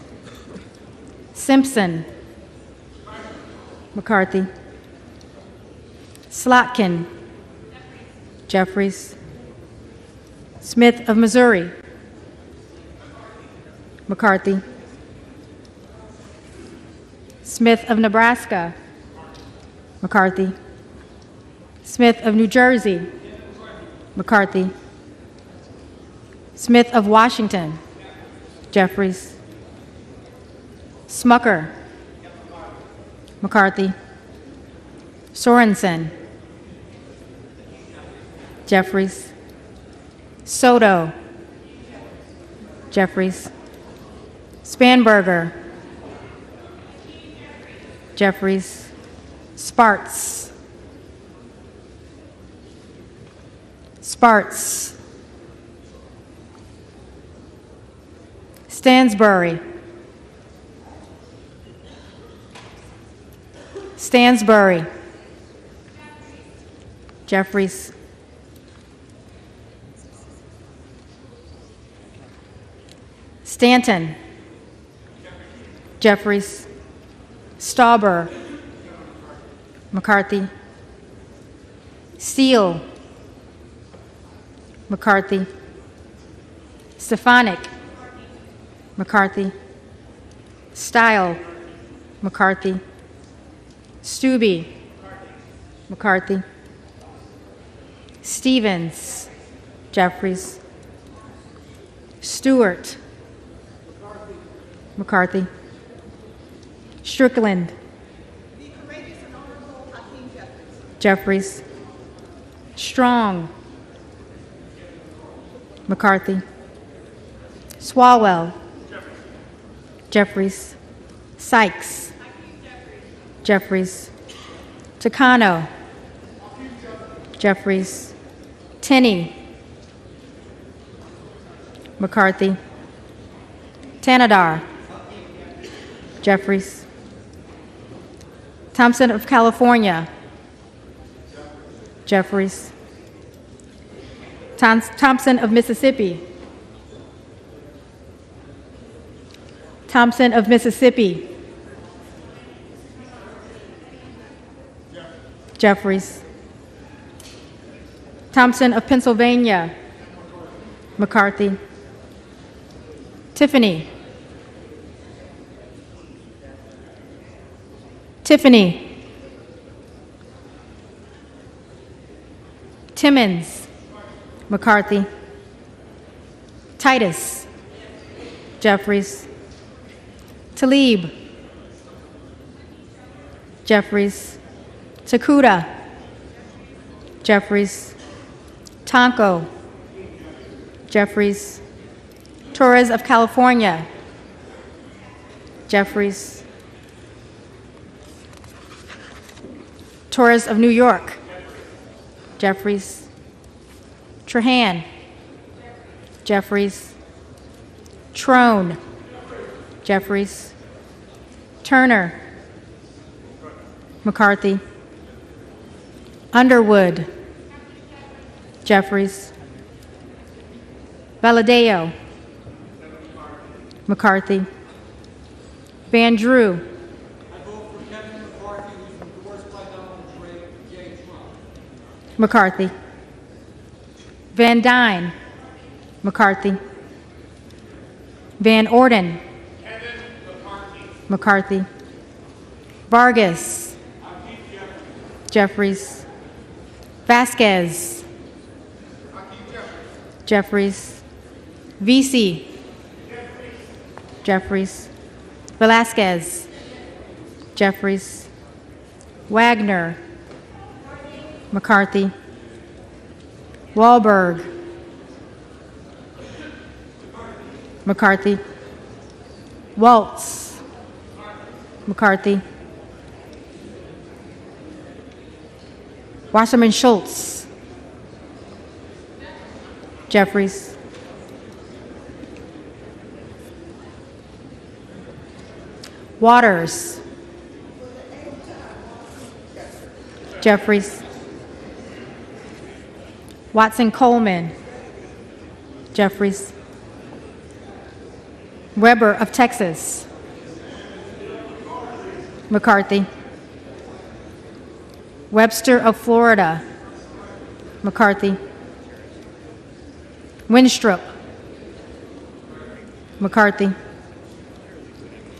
Simpson. McCarthy. Slotkin. Jeffries. Smith of Missouri. McCarthy. Smith of Nebraska. McCarthy. Smith of New Jersey. McCarthy. Smith of Washington. Jeffries. Smucker. McCarthy. Sorensen. Jeffries. Soto. Jeffries. Spanberger. Jeffries. Sparts. Sparts. Stansbury. Stansbury. Jeffries. Stanton. Jeffries. Stauber. McCarthy. Steele. McCarthy. Stefanik. McCarthy. Style. McCarthy. Stube. McCarthy. Stevens. Jeffries. Stewart. McCarthy. Strickland. Jeffries. Strong. McCarthy. Swalwell. Jeffries. Sykes. Jeffries. Takano. Jeffries. Tenney. McCarthy. Tanadar. Jeffries. Thompson of California. Jeffries. Thompson of Mississippi. Thompson of Mississippi. Jeffries. Thompson of Pennsylvania. McCarthy. Tiffany. Tiffany. Timmons. McCarthy. Titus. Jeffries. Talib. Jeffries. Takuda. Jeffries. Tonko. Jeffries. Torres of California. Jeffries. Torres of New York. Jeffries. Trahan. Jeffries. Trone. Jeffries. Turner. McCarthy. Underwood. Jeffries. Valadeo. McCarthy. Van Drew. McCarthy. Van Dyne. McCarthy. Van Orden. McCarthy. Vargas. Jeffries. Vasquez. Jeffries. VC. Jeffries. Velasquez. Jeffries. Wagner. McCarthy. Wahlberg. McCarthy. Waltz. McCarthy. Wasserman Schultz. Jeffries. Waters. Jeffries. Watson Coleman. Jeffries. Weber of Texas. McCarthy. Webster of Florida. McCarthy. Winstrup. McCarthy.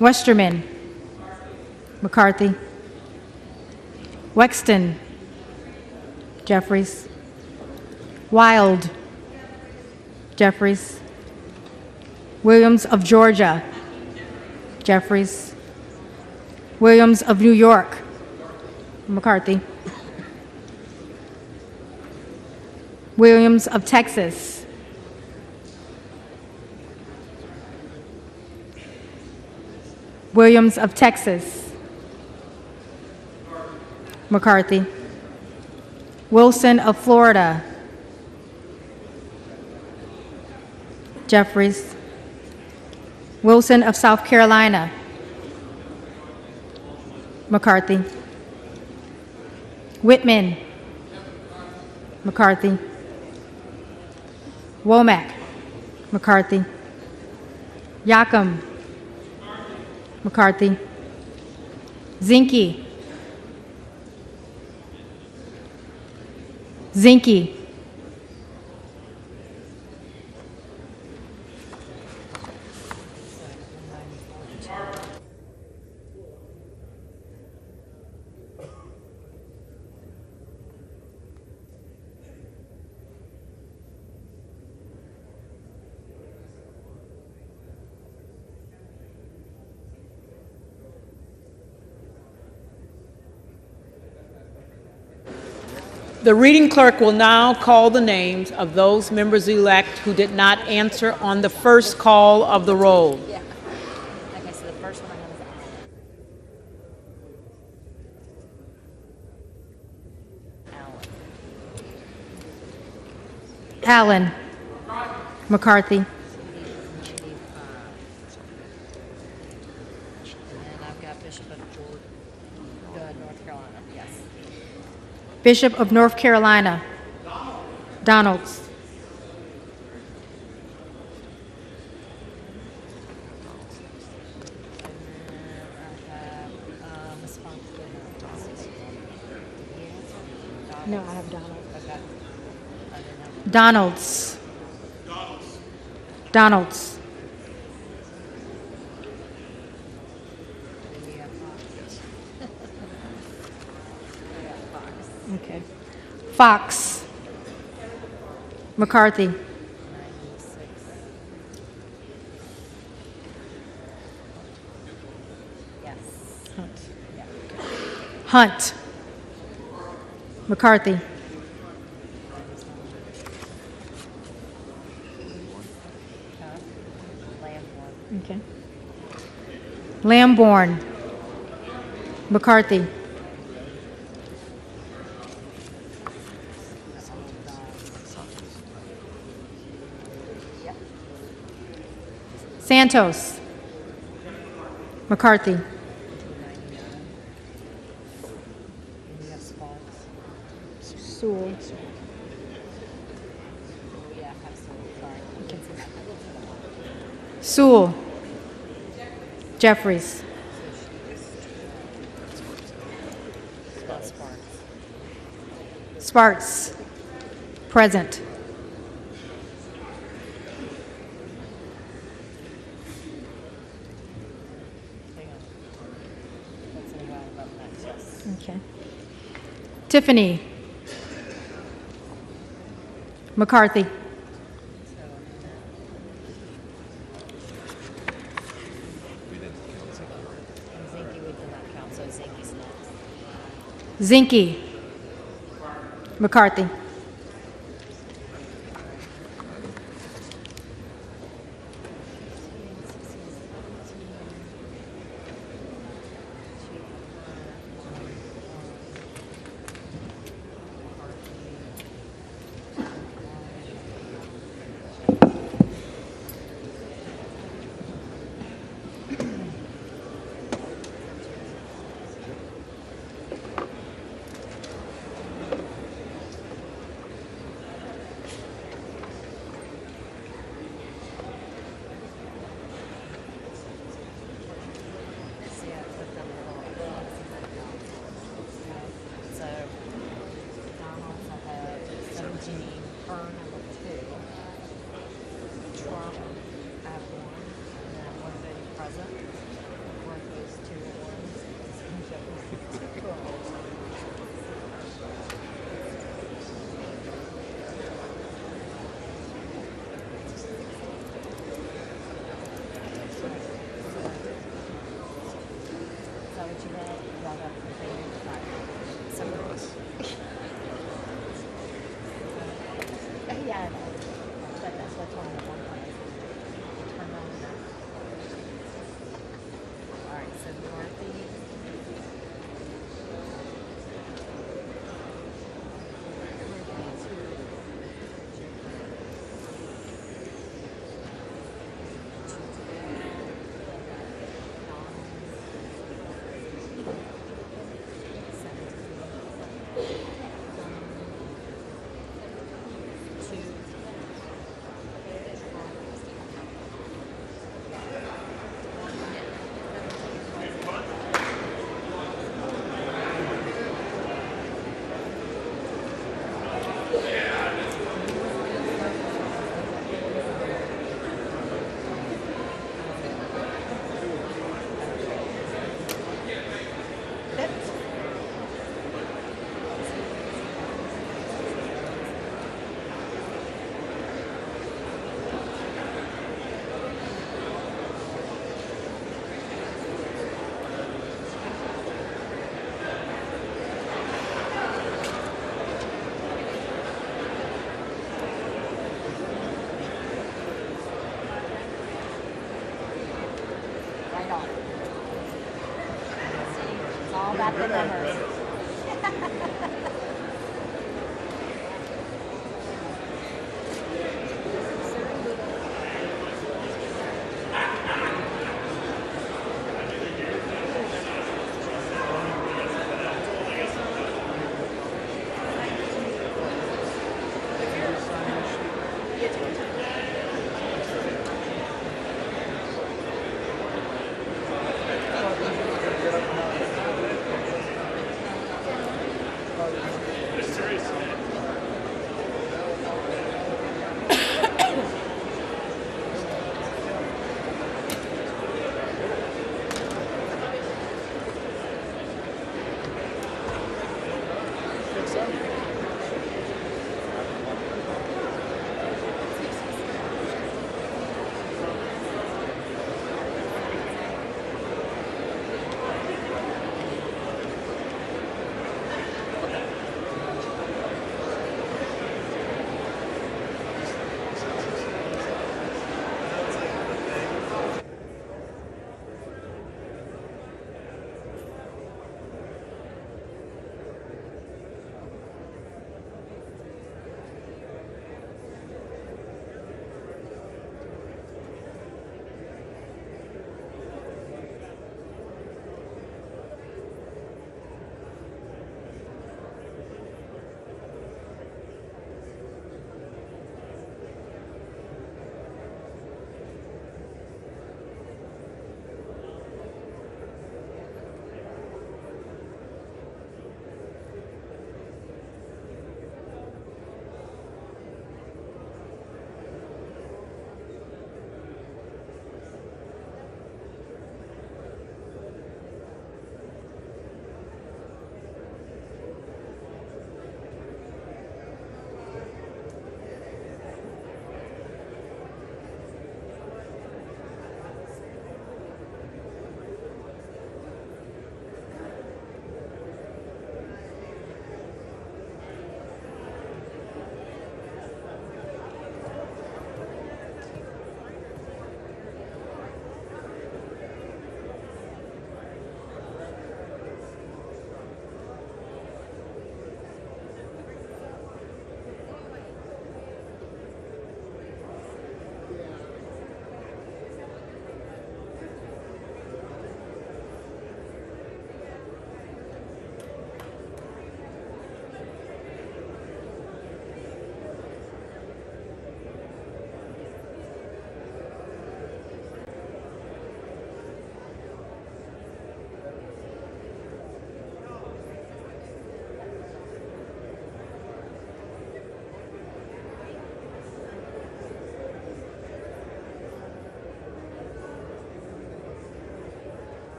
Westerman. McCarthy. Wexton. Jeffries. Wild. Jeffries. Williams of Georgia. Jeffries. Williams of New York. McCarthy. Williams of Texas. Williams of Texas. McCarthy. Wilson of Florida. Jeffries. Wilson of South Carolina. McCarthy. Whitman. McCarthy. Womack. McCarthy. Yacom. McCarthy. Zinke. Zinke. The reading clerk will now call the names of those members-elect who did not answer on the first call of the roll. Okay, so the first one is Allen. McCarthy. And I've got Bishop of North Carolina, yes. Bishop of North Carolina. Donalds. No, I have Donald. Donalds. Donalds. Okay. Fox. McCarthy. Hunt. McCarthy. Okay. Lamborn. McCarthy. Santos. McCarthy. Sewell. Sewell. Jeffries. Sparks. Present. Okay. Tiffany. McCarthy. Zinke. McCarthy. Yeah, I know. But that's what's on the one place. Turn on that. All right, so Dorothy. Right on. It's all about the numbers. Thank you.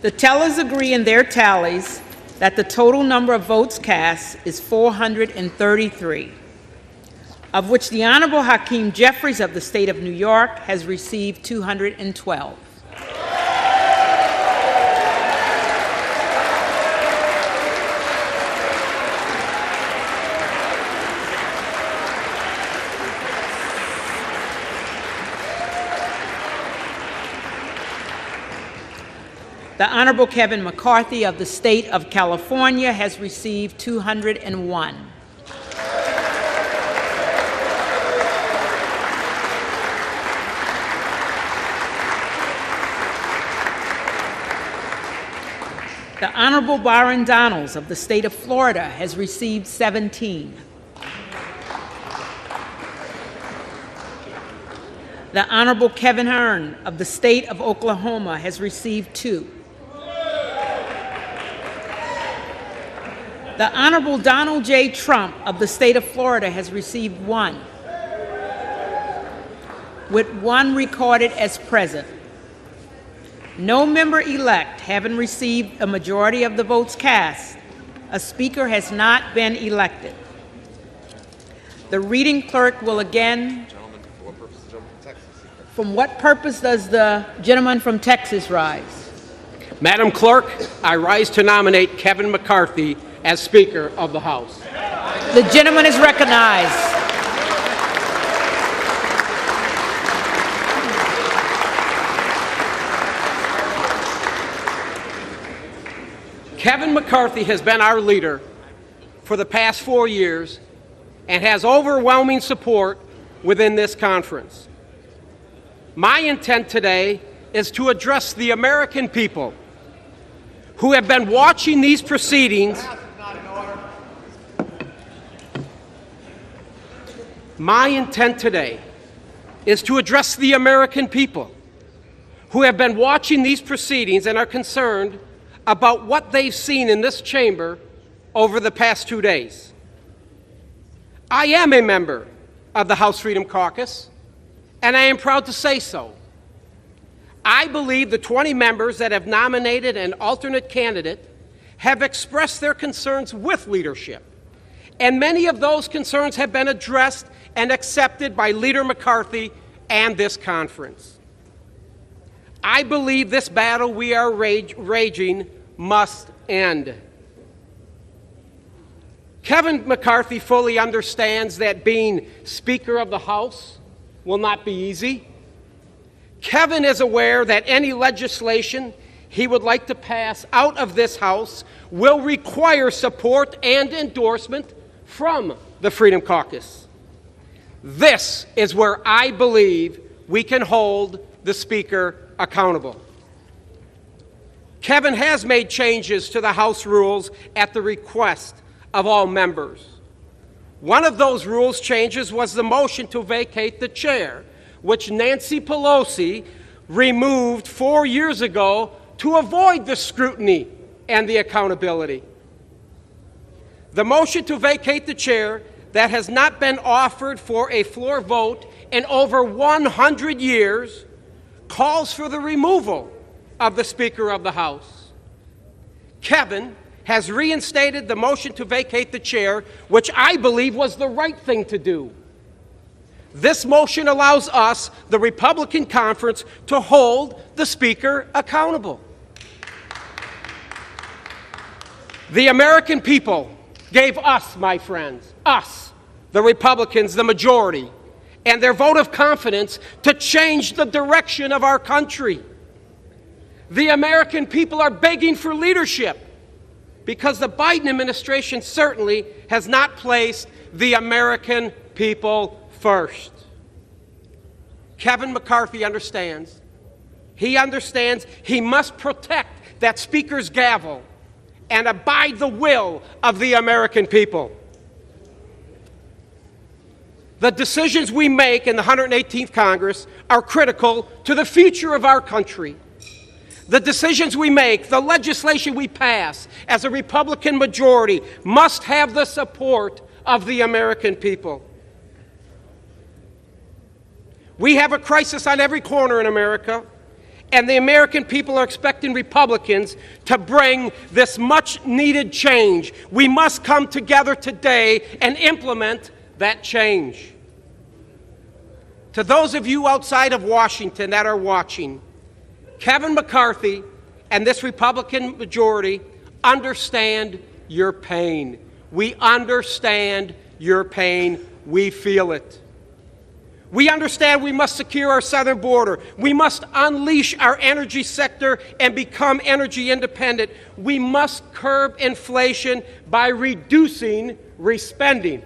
The tellers agree in their tallies that the total number of votes cast is 433, of which the Honorable Hakeem Jeffries of the State of New York has received 212. The Honorable Kevin McCarthy of the State of California has received 201. The Honorable Byron Donalds of the State of Florida has received 17. The Honorable Kevin Hearn of the State of Oklahoma has received 2. The Honorable Donald J. Trump of the State of Florida has received 1, with 1 recorded as present. No member-elect having received a majority of the votes cast, a speaker has not been elected. The reading clerk will again... From what purpose does the gentleman from Texas rise? Madam Clerk, I rise to nominate Kevin McCarthy as Speaker of the House. The gentleman is recognized. Kevin McCarthy has been our leader for the past 4 years and has overwhelming support within this conference. My intent today is to address the American people who have been watching these proceedings. My intent today is to address the American people who have been watching these proceedings and are concerned about what they've seen in this chamber over the past 2 days. I am a member of the House Freedom Caucus, and I am proud to say so. I believe the 20 members that have nominated an alternate candidate have expressed their concerns with leadership, and many of those concerns have been addressed and accepted by Leader McCarthy and this conference. I believe this battle we are raging must end. Kevin McCarthy fully understands that being Speaker of the House will not be easy. Kevin is aware that any legislation he would like to pass out of this House will require support and endorsement from the Freedom Caucus. This is where I believe we can hold the Speaker accountable. Kevin has made changes to the House rules at the request of all members. One of those rules changes was the motion to vacate the chair, which Nancy Pelosi removed 4 years ago to avoid the scrutiny and the accountability. The motion to vacate the chair that has not been offered for a floor vote in over 100 years calls for the removal of the Speaker of the House. Kevin has reinstated the motion to vacate the chair, which I believe was the right thing to do. This motion allows us, the Republican conference, to hold the Speaker accountable. The American people gave us, my friends, us, the Republicans, the majority, and their vote of confidence to change the direction of our country. The American people are begging for leadership because the Biden administration certainly has not placed the American people first. Kevin McCarthy understands. He understands he must protect that Speaker's gavel and abide the will of the American people. The decisions we make in the 118th Congress are critical to the future of our country. The decisions we make, the legislation we pass as a Republican majority must have the support of the American people. We have a crisis on every corner in America, and the American people are expecting Republicans to bring this much-needed change. We must come together today and implement that change. To those of you outside of Washington that are watching, Kevin McCarthy and this Republican majority understand your pain. We understand your pain. We feel it. We understand we must secure our southern border. We must unleash our energy sector and become energy independent. We must curb inflation by reducing spending.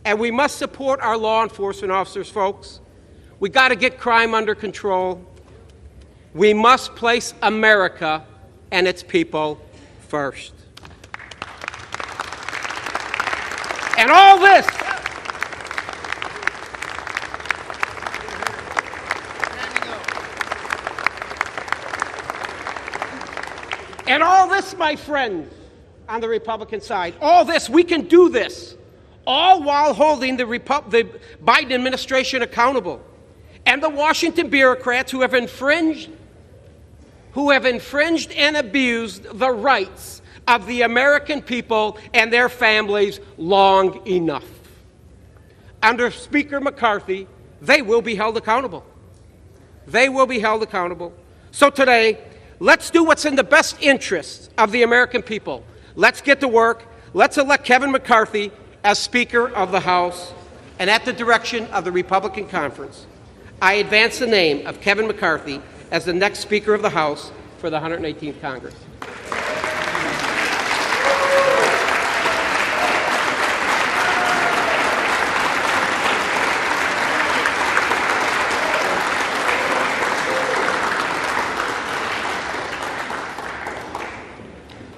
And we must support our law enforcement officers, folks. We got to get crime under control. We must place America and its people first. And all this my friends on the Republican side, all this, we can do this, all while holding the Biden administration accountable and the Washington bureaucrats who have infringed and abused the rights of the American people and their families long enough. Under Speaker McCarthy, they will be held accountable. They will be held accountable. So today, let's do what's in the best interests of the American people. Let's get to work. Let's elect Kevin McCarthy as Speaker of the House. And at the direction of the Republican Conference, I advance the name of Kevin McCarthy as the next Speaker of the House for the 118th Congress.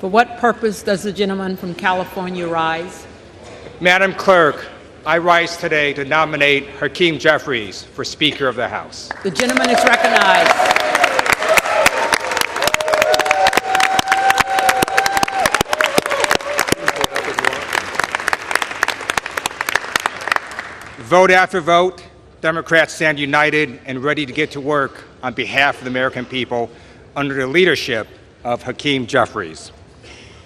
For what purpose does the gentleman from California rise? Madam Clerk, I rise today to nominate Hakeem Jeffries for Speaker of the House. The gentleman is recognized. Vote after vote, Democrats stand united and ready to get to work on behalf of the American people under the leadership of Hakeem Jeffries.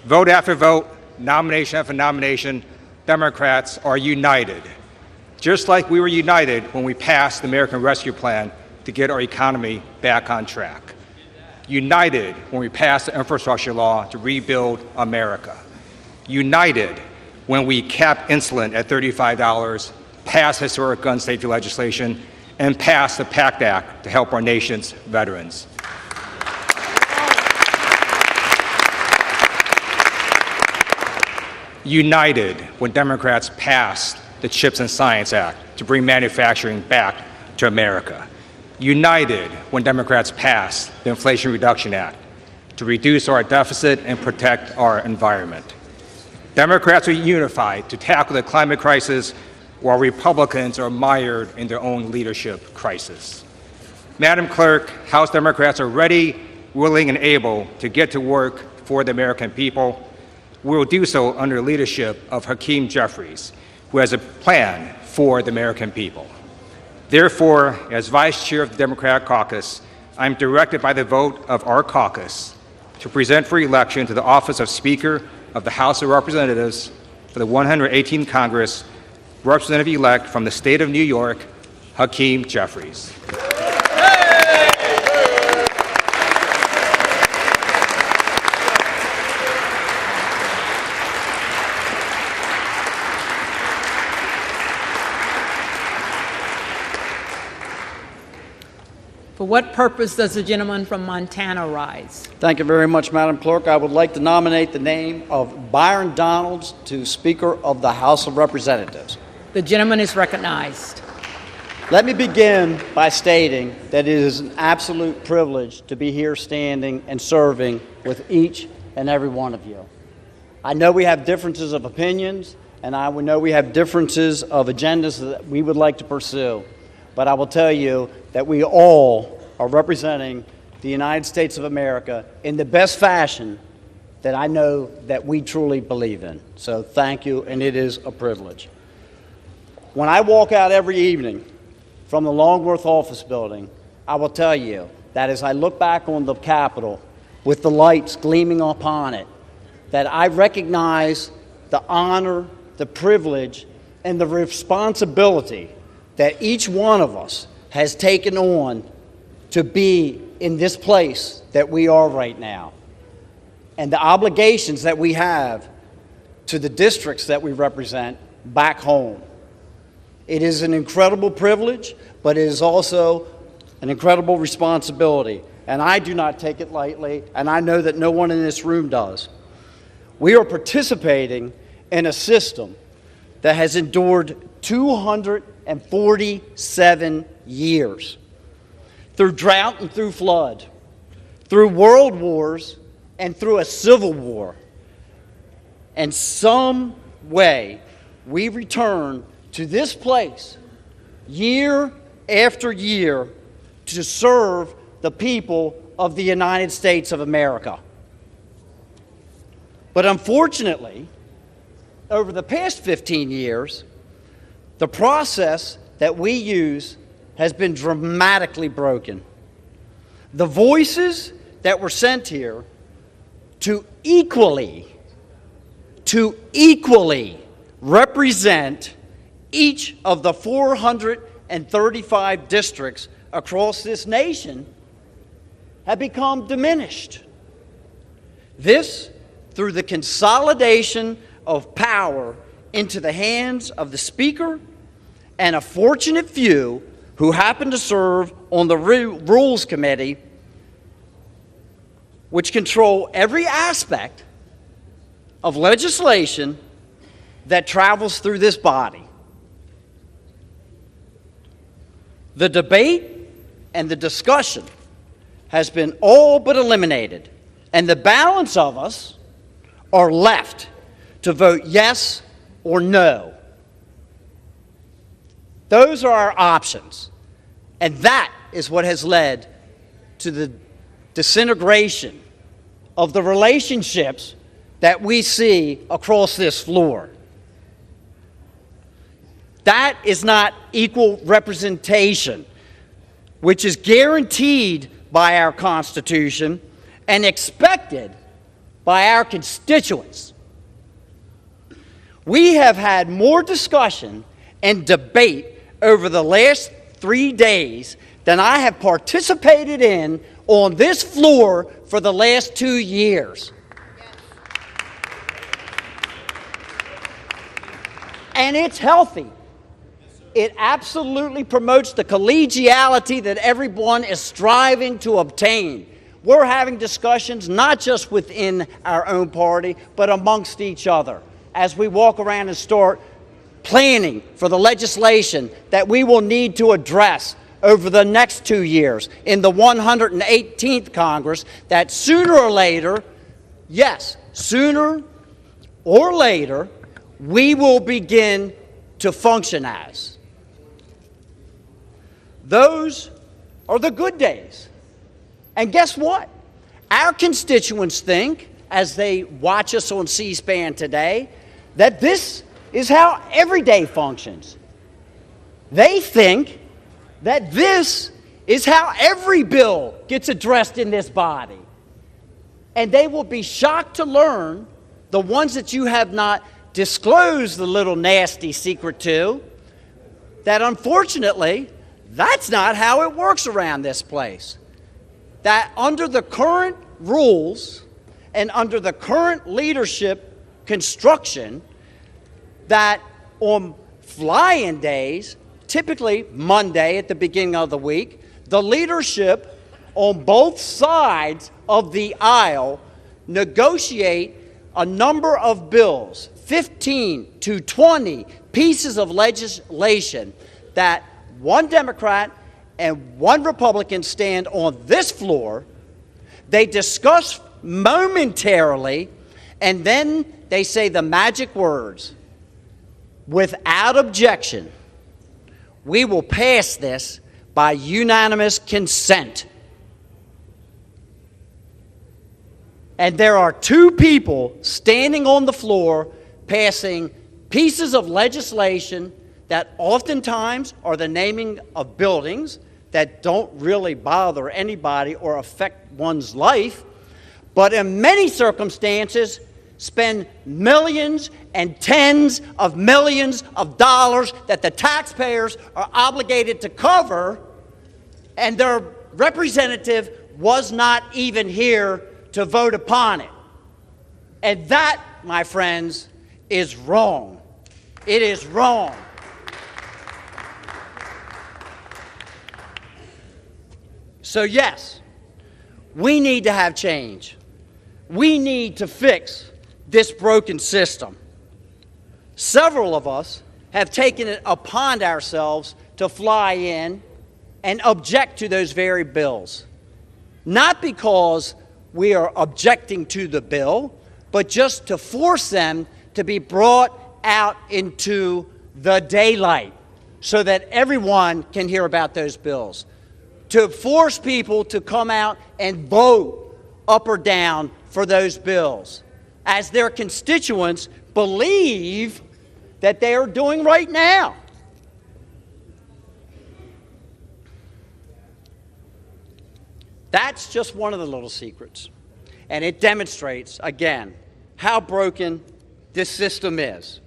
Vote after vote, nomination after nomination, Democrats are united, just like we were united when we passed the American Rescue Plan to get our economy back on track. United when we passed the infrastructure law to rebuild America. United when we capped insulin at $35, passed historic gun safety legislation, and passed the PACT Act to help our nation's veterans. United when Democrats passed the CHIPS and Science Act to bring manufacturing back to America. United when Democrats passed the Inflation Reduction Act to reduce our deficit and protect our environment. Democrats are unified to tackle the climate crisis while Republicans are mired in their own leadership crisis. Madam Clerk, House Democrats are ready, willing, and able to get to work for the American people. We will do so under the leadership of Hakeem Jeffries, who has a plan for the American people. Therefore, as Vice Chair of the Democratic Caucus, I am directed by the vote of our caucus to present for election to the office of Speaker of the House of Representatives for the 118th Congress, Representative-elect from the state of New York, Hakeem Jeffries. For what purpose does the gentleman from Montana rise? Thank you very much, Madam Clerk. I would like to nominate the name of Byron Donalds to Speaker of the House of Representatives. The gentleman is recognized. Let me begin by stating that it is an absolute privilege to be here standing and serving with each and every one of you. I know we have differences of opinions, and I know we have differences of agendas that we would like to pursue. But I will tell you that we all are representing the United States of America in the best fashion that I know that we truly believe in. So thank you, and it is a privilege. When I walk out every evening from the Longworth office building, I will tell you that as I look back on the Capitol with the lights gleaming upon it, that I recognize the honor, the privilege, and the responsibility that each one of us has taken on to be in this place that we are right now, and the obligations that we have to the districts that we represent back home. It is an incredible privilege, but it is also an incredible responsibility, and I do not take it lightly, and I know that no one in this room does. We are participating in a system that has endured 247 years, through drought and through flood, through world wars and through a civil war. And some way we return to this place year after year to serve the people of the United States of America. But unfortunately, over the past 15 years, the process that we use has been dramatically broken. The voices that were sent here to equally represent each of the 435 districts across this nation have become diminished. This through the consolidation of power into the hands of the Speaker and a fortunate few who happen to serve on the Rules Committee, which control every aspect of legislation that travels through this body. The debate and the discussion has been all but eliminated, and the balance of us are left to vote yes or no. Those are our options, and that is what has led to the disintegration of the relationships that we see across this floor. That is not equal representation, which is guaranteed by our Constitution and expected by our constituents. We have had more discussion and debate over the last 3 days than I have participated in on this floor for the last 2 years. And it's healthy. It absolutely promotes the collegiality that everyone is striving to obtain. We're having discussions not just within our own party, but amongst each other as we walk around and start planning for the legislation that we will need to address over the next 2 years in the 118th Congress, that sooner or later, yes, sooner or later, we will begin to function as. Those are the good days. And guess what? Our constituents think, as they watch us on C-SPAN today, that this is how every day functions. They think that this is how every bill gets addressed in this body. And they will be shocked to learn, the ones that you have not disclosed the little nasty secret to, that unfortunately, that's not how it works around this place. That under the current rules and under the current leadership construction, that on fly-in days, typically Monday at the beginning of the week, the leadership on both sides of the aisle negotiate a number of bills, 15 to 20 pieces of legislation that one Democrat and one Republican stand on this floor. They discuss momentarily, and then they say the magic words, without objection, we will pass this by unanimous consent. And there are two people standing on the floor passing pieces of legislation that oftentimes are the naming of buildings, that don't really bother anybody or affect one's life, but in many circumstances spend millions and tens of millions of dollars that the taxpayers are obligated to cover, and their representative was not even here to vote upon it. And that, my friends, is wrong. It is wrong. So yes, we need to have change. We need to fix this broken system. Several of us have taken it upon ourselves to fly in and object to those very bills. Not because we are objecting to the bill, but just to force them to be brought out into the daylight so that everyone can hear about those bills. To force people to come out and vote up or down for those bills, as their constituents believe that they are doing right now. That's just one of the little secrets. And it demonstrates, again, how broken this system is.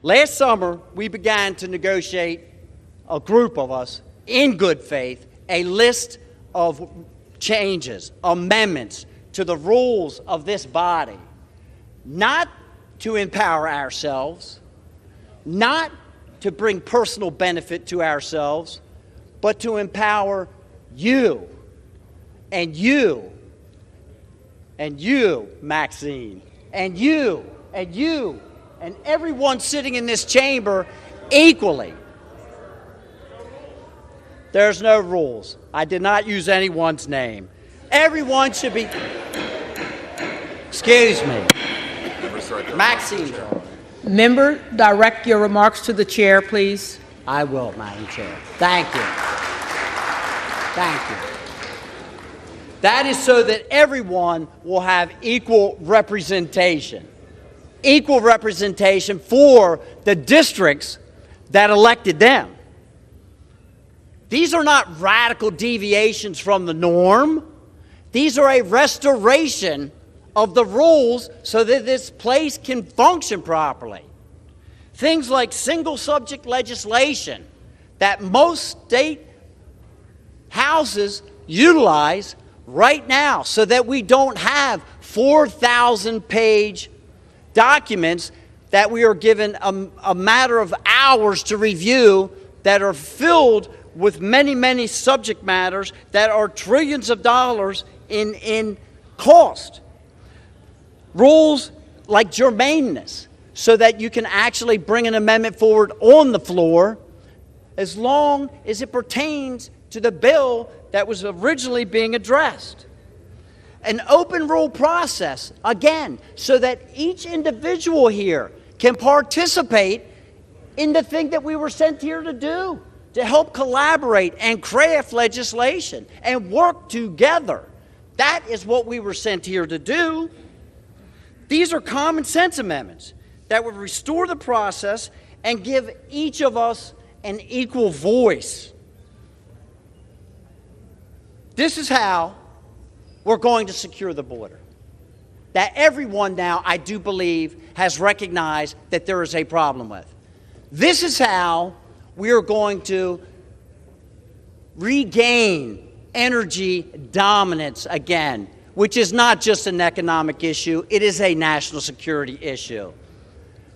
Last summer, we began to negotiate, a group of us, in good faith, a list of changes, amendments to the rules of this body, not to empower ourselves, not to bring personal benefit to ourselves, but to empower you, and you, and you, Maxine, and you, and everyone sitting in this chamber equally. There's no rules. I did not use anyone's name. Everyone should be... Excuse me. Maxine. Member, direct your remarks to the chair, please. I will, Madam Chair. Thank you. Thank you. That is so that everyone will have equal representation. Equal representation for the districts that elected them. These are not radical deviations from the norm. These are a restoration of the rules so that this place can function properly. Things like single subject legislation that most state houses utilize right now so that we don't have 4,000-page documents that we are given a matter of hours to review that are filled with many, many subject matters that are trillions of dollars in cost. Rules like germaneness, so that you can actually bring an amendment forward on the floor as long as it pertains to the bill that was originally being addressed. An open rule process, again, so that each individual here can participate in the thing that we were sent here to do, to help collaborate and craft legislation and work together. That is what we were sent here to do. These are common sense amendments that would restore the process and give each of us an equal voice. This is how we're going to secure the border. That everyone now, I do believe, has recognized that there is a problem with. This is how we are going to regain energy dominance again, which is not just an economic issue, it is a national security issue.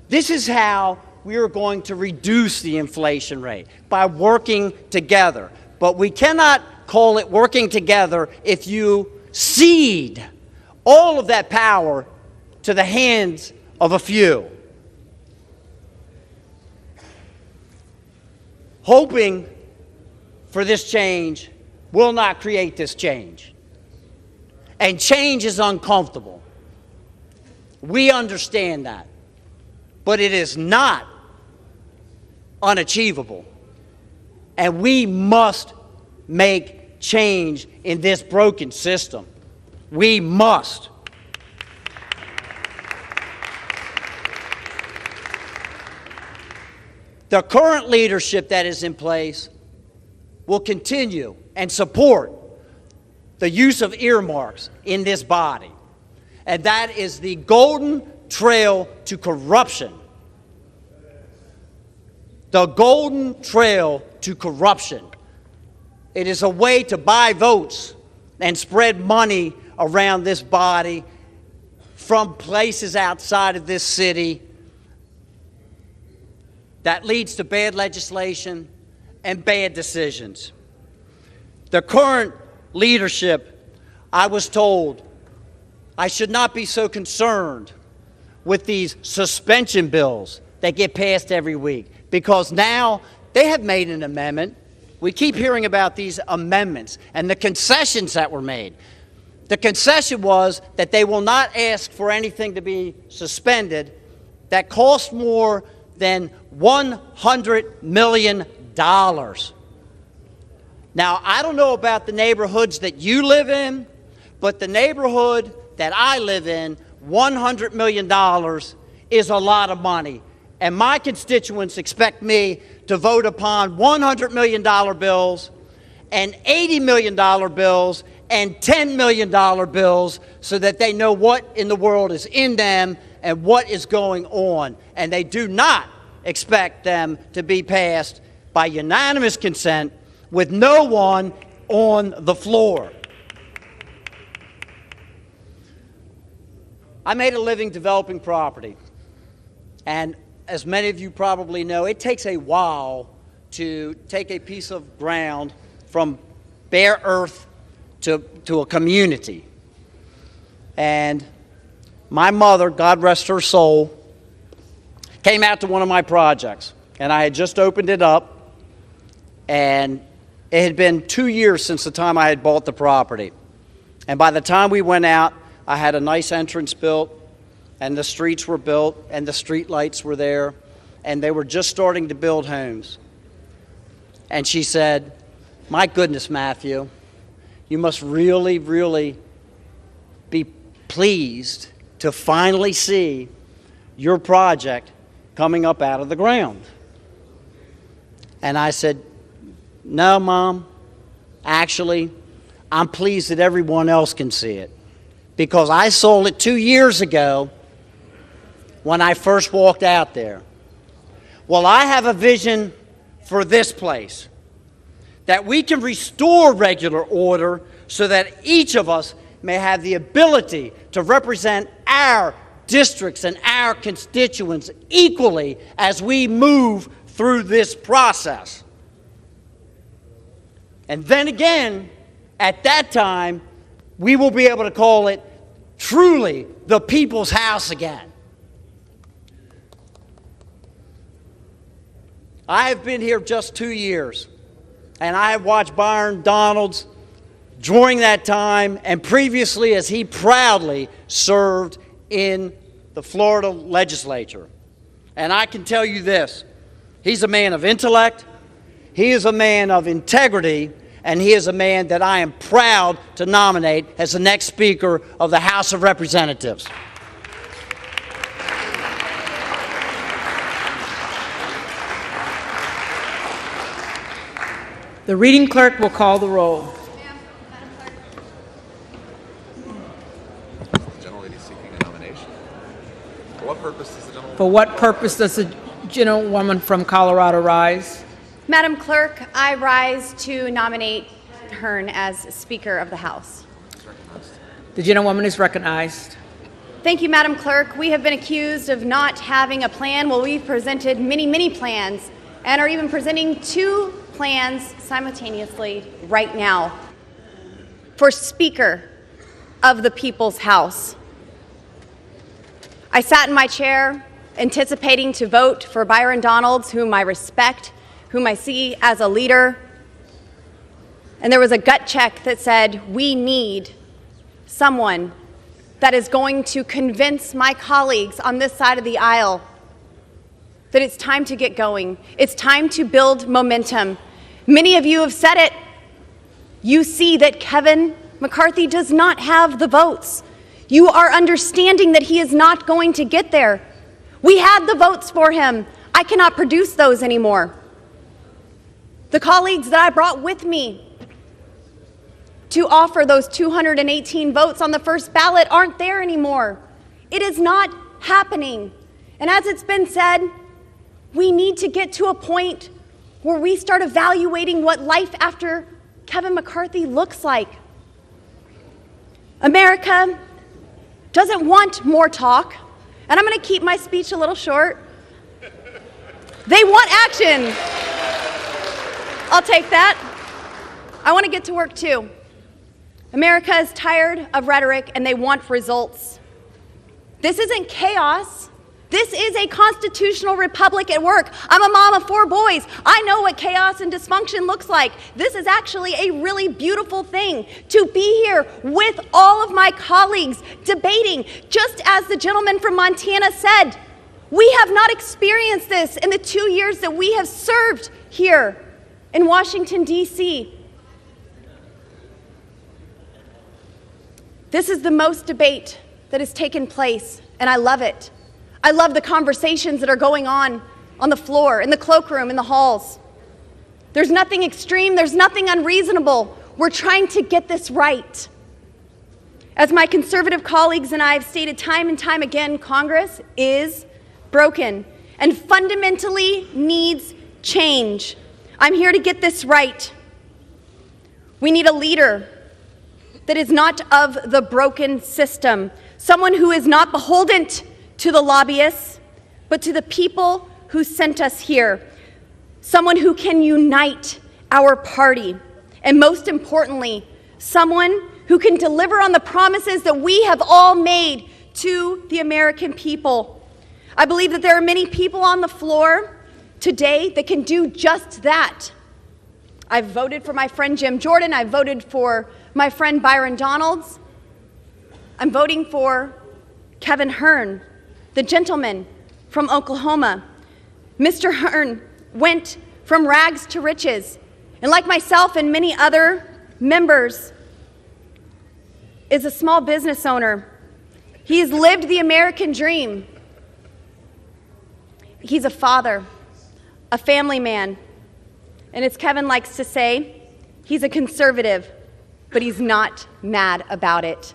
This is how we are going to reduce the inflation rate, by working together. But we cannot call it working together if you cede all of that power to the hands of a few. Hoping for this change will not create this change. And change is uncomfortable. We understand that. But it is not unachievable. And we must make change in this broken system. We must. The current leadership that is in place will continue and support the use of earmarks in this body. And that is the golden trail to corruption. The golden trail to corruption. It is a way to buy votes and spread money around this body from places outside of this city that leads to bad legislation and bad decisions. The current leadership, I was told, I should not be so concerned with these suspension bills that get passed every week, because now they have made an amendment. We keep hearing about these amendments and the concessions that were made. The concession was that they will not ask for anything to be suspended that costs more than $100 million. Now, I don't know about the neighborhoods that you live in, but the neighborhood that I live in, $100 million is a lot of money. And my constituents expect me to vote upon $100 million bills and $80 million bills and $10 million bills so that they know what in the world is in them and what is going on. And they do not expect them to be passed by unanimous consent with no one on the floor. I made a living developing property, and as many of you probably know, it takes a while to take a piece of ground from bare earth to a community. And my mother, God rest her soul, came out to one of my projects, and I had just opened it up, and it had been 2 years since the time I had bought the property. And by the time we went out, I had a nice entrance built, and the streets were built, and the street lights were there, and they were just starting to build homes. And she said, "My goodness, Matthew, you must really, really be pleased to finally see your project coming up out of the ground." And I said, "No, Mom, actually, I'm pleased that everyone else can see it, because I sold it 2 years ago when I first walked out there." Well, I have a vision for this place, that we can restore regular order so that each of us may have the ability to represent our districts and our constituents equally as we move through this process. And then again, at that time, we will be able to call it truly the people's house again. I have been here just 2 years, and I have watched Byron Donalds during that time and previously as he proudly served in the Florida legislature. And I can tell you this, he's a man of intellect, he is a man of integrity, and he is a man that I am proud to nominate as the next Speaker of the House of Representatives. The reading clerk will call the roll. The gentlelady is seeking a nomination. For what purpose does the gentlewoman? For what purpose does the gentlewoman from Colorado rise? Madam Clerk, I rise to nominate Hearn as Speaker of the House. The gentlewoman is recognized. Thank you, Madam Clerk. We have been accused of not having a plan. Well, we've presented many plans and are even presenting 2 plans simultaneously right now for Speaker of the People's House. I sat in my chair anticipating to vote for Byron Donalds, whom I respect, whom I see as a leader. And there was a gut check that said, we need someone that is going to convince my colleagues on this side of the aisle that it's time to get going. It's time to build momentum. Many of you have said it. You see that Kevin McCarthy does not have the votes. You are understanding that he is not going to get there. We had the votes for him. I cannot produce those anymore. The colleagues that I brought with me to offer those 218 votes on the first ballot aren't there anymore. It is not happening. And as it's been said, we need to get to a point where we start evaluating what life after Kevin McCarthy looks like. America doesn't want more talk, and I'm going to keep my speech a little short. They want action. I'll take that. I want to get to work too. America is tired of rhetoric and they want results. This isn't chaos. This is a constitutional republic at work. I'm a mom of 4 boys. I know what chaos and dysfunction looks like. This is actually a really beautiful thing to be here with all of my colleagues debating. Just as the gentleman from Montana said, we have not experienced this in the 2 years that we have served here in Washington, D.C. This is the most debate that has taken place, and I love it. I love the conversations that are going on the floor, in the cloakroom, in the halls. There's nothing extreme, there's nothing unreasonable. We're trying to get this right. As my conservative colleagues and I have stated time and time again, Congress is broken and fundamentally needs change. I'm here to get this right. We need a leader that is not of the broken system, someone who is not beholden to the lobbyists, but to the people who sent us here, someone who can unite our party, and most importantly, someone who can deliver on the promises that we have all made to the American people. I believe that there are many people on the floor today that can do just that. I've voted for my friend Jim Jordan. I've voted for my friend Byron Donalds. I'm voting for Kevin Hern, the gentleman from Oklahoma. Mr. Hern went from rags to riches, and like myself and many other members, is a small business owner. He has lived the American dream. He's a father, a family man, and as Kevin likes to say, he's a conservative, but he's not mad about it.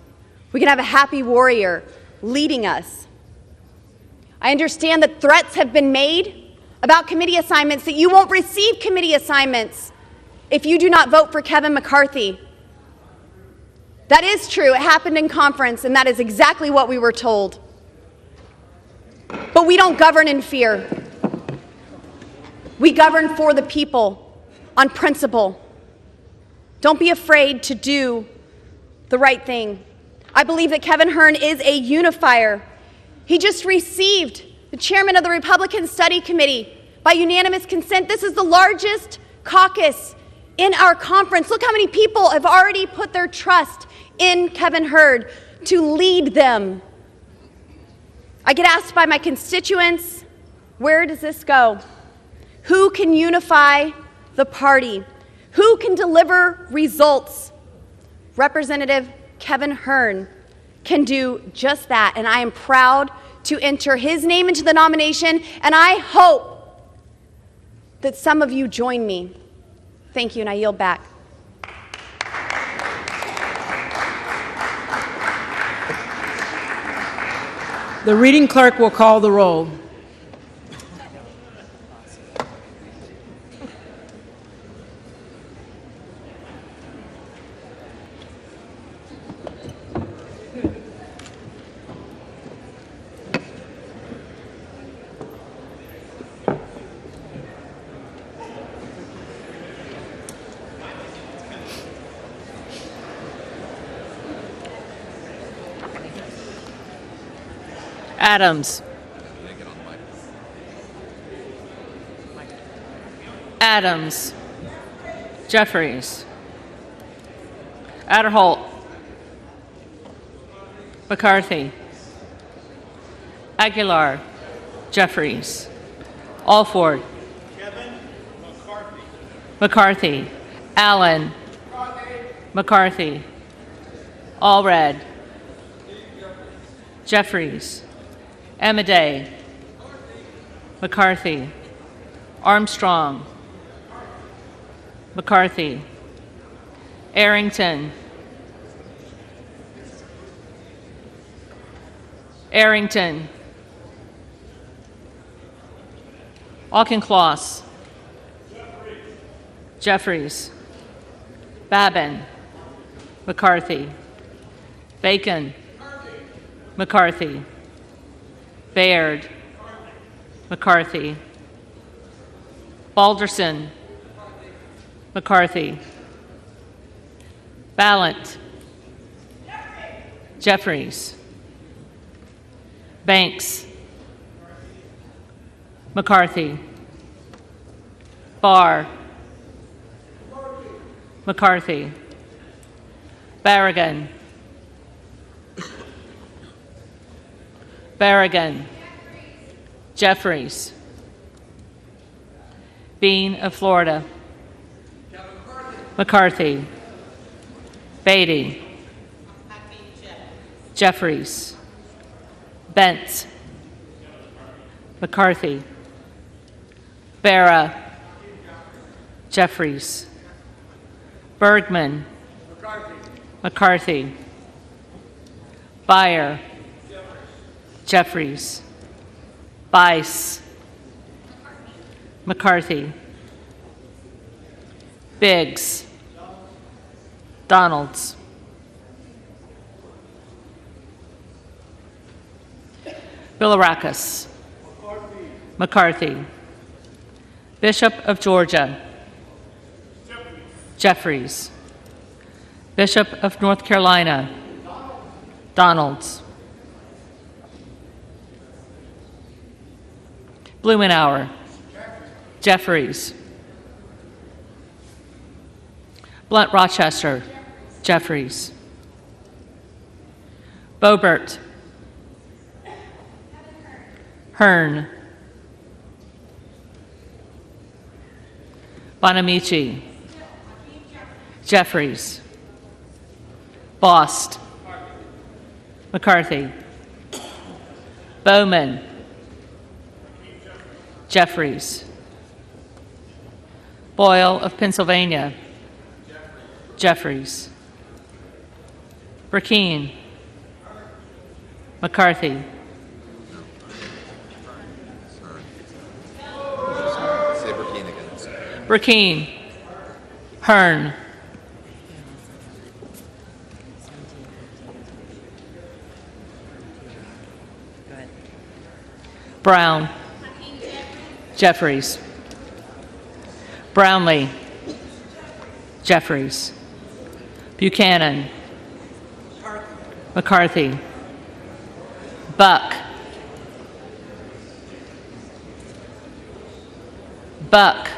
We can have a happy warrior leading us. I understand that threats have been made about committee assignments, that you won't receive committee assignments if you do not vote for Kevin McCarthy. That is true. It happened in conference, and that is exactly what we were told. But we don't govern in fear. We govern for the people on principle. Don't be afraid to do the right thing. I believe that Kevin Hern is a unifier. He just received the chairman of the Republican Study Committee by unanimous consent. This is the largest caucus in our conference. Look how many people have already put their trust in Kevin Hern to lead them. I get asked by my constituents, where does this go? Who can unify the party? Who can deliver results? Representative Kevin Hern can do just that, and I am proud to enter his name into the nomination, and I hope that some of you join me. Thank you, and I yield back. The reading clerk will call the roll. Adams. Adams. Jeffries. Adderholt. McCarthy. Aguilar. Jeffries. Alford. McCarthy. Allen. McCarthy. Allred. Jeffries. Amedee. McCarthy. Armstrong. McCarthy. Arrington. Arrington. Auchincloss. Jeffries. Babin. McCarthy. Bacon. McCarthy. Baird. McCarthy. Balderson. McCarthy. Ballant. Jeffries. Banks. McCarthy. Barr. McCarthy. Barragan. Barragan. Jeffries. Bean of Florida. McCarthy. Beatty. Jeffries. Bentz. McCarthy. Barra. Jeffries. Bergman. McCarthy. Beyer. Jeffries. Bice. McCarthy. Biggs. Donalds. Bilirakis. McCarthy. Bishop of Georgia. Jeffries. Bishop of North Carolina. Donalds. Blumenauer. Jeffries. Blunt Rochester. Jeffries. Boebert. Hearn. Bonamici. Jeffries. Bost. McCarthy. Bowman. Jeffries. Boyle of Pennsylvania. Jeffries. Burkeen. McCarthy. Say Burkeen again. Burkeen. Hearn. Brown. Jeffries. Brownlee. Jeffries. Buchanan. McCarthy. Buck. Buck.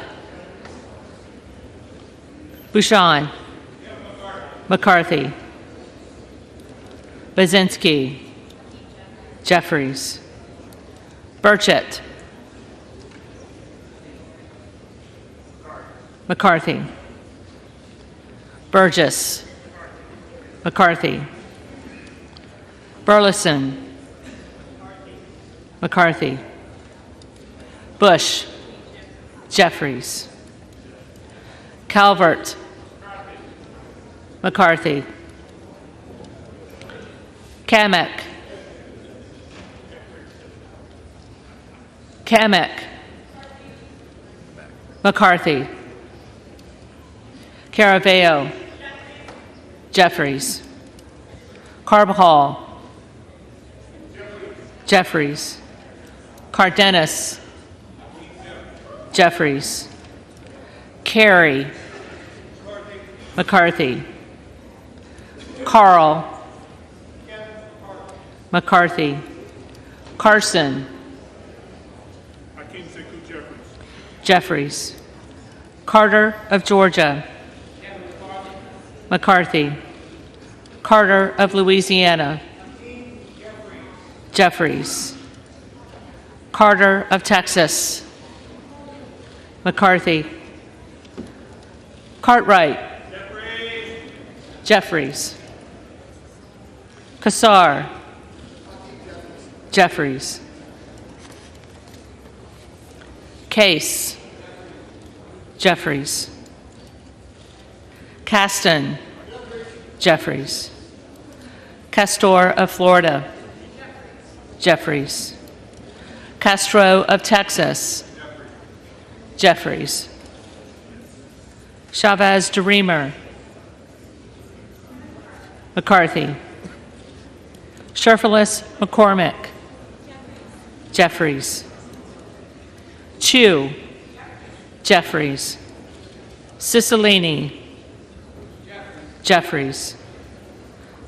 Bouchon. McCarthy. Bazinski. Jeffries. Burchett. McCarthy. Burgess. McCarthy. Burleson. McCarthy. Bush. Jeffries. Calvert. McCarthy. Kamek. Kamek. McCarthy. Caraveo. Jeffries. Carbajal. Jeffries. Cardenas. Jeffries. Carey. McCarthy. Carl. McCarthy. Carson. Jeffries. Carter of Georgia. McCarthy. Carter of Louisiana. Jeffries. Carter of Texas. McCarthy. Cartwright. Jeffries. Kassar. Jeffries. Case. Jeffries. Caston Jeffries. Castor of Florida Jeffries. Castro of Texas Jeffries. Chavez DeReamer McCarthy. Sherfilis McCormick Jeffries. Chu Jeffries. Cicilline Jeffries.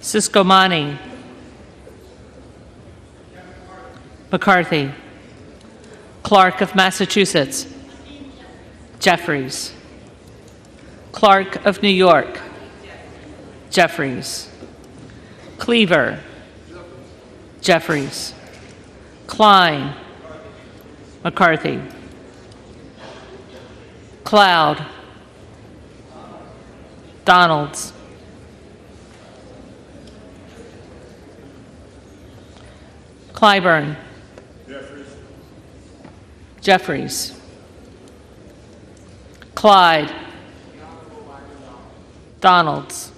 Siscomani McCarthy. Clark of Massachusetts Jeffries. Clark of New York Jeffries. Cleaver Jeffries. Klein McCarthy. Cloud Donalds. Clyburn Jeffries. Clyde Donalds.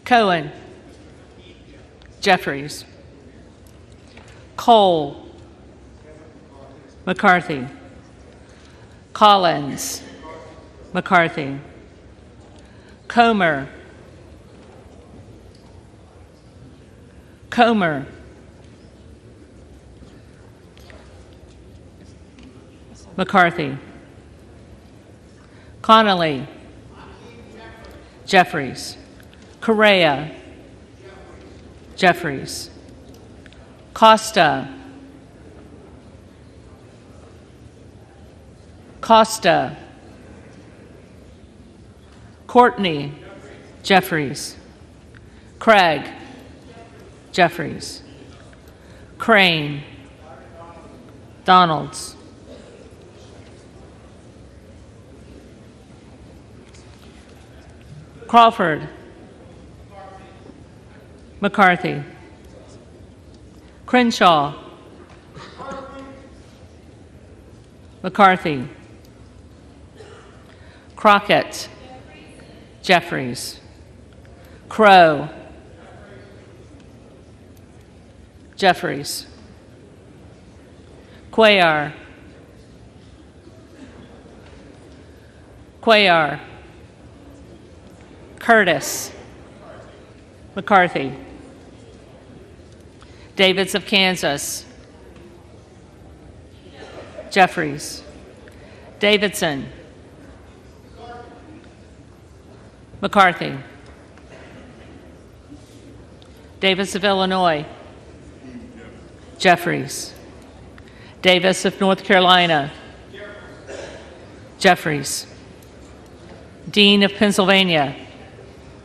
Cohen Jeffries. Cole McCarthy. Collins McCarthy. Comer McCarthy. Connolly Jeffries. Correa Jeffries. Costa Courtney Jeffries. Craig Jeffries. Crane Donalds. Crawford McCarthy. Crenshaw McCarthy. Crockett Jeffries. Crow Jeffries. Cuellar Curtis McCarthy. Davids of Kansas Jeffries. Davidson McCarthy. Davis of Illinois Jeffries. Davis of North Carolina Jeffries. Dean of Pennsylvania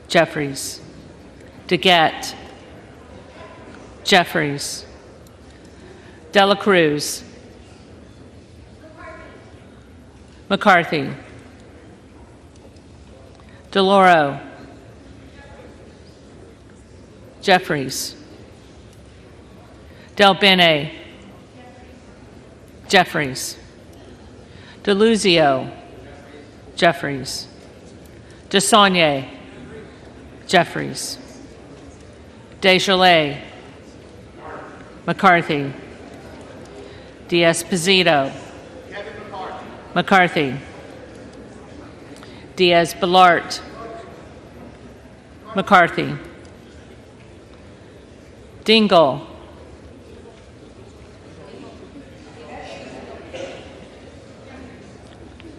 Jeffries. DeGette Jeffries. Dela Cruz McCarthy. DeLauro Jeffries. Del Bene Jeffries. DeLuzio Jeffries. DeSaulnier Jeffries. Desjardins McCarthy. D'Esposito McCarthy. Diaz-Balart McCarthy. Dingle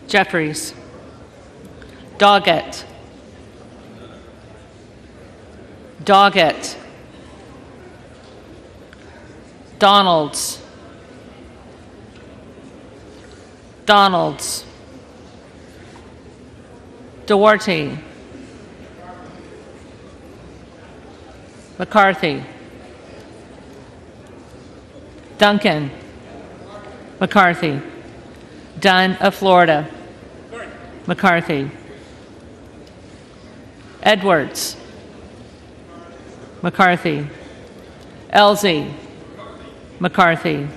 Jeffries. Doggett Donalds Duarte McCarthy. Duncan McCarthy. Dunn of Florida McCarthy. Edwards McCarthy. Elsie McCarthy.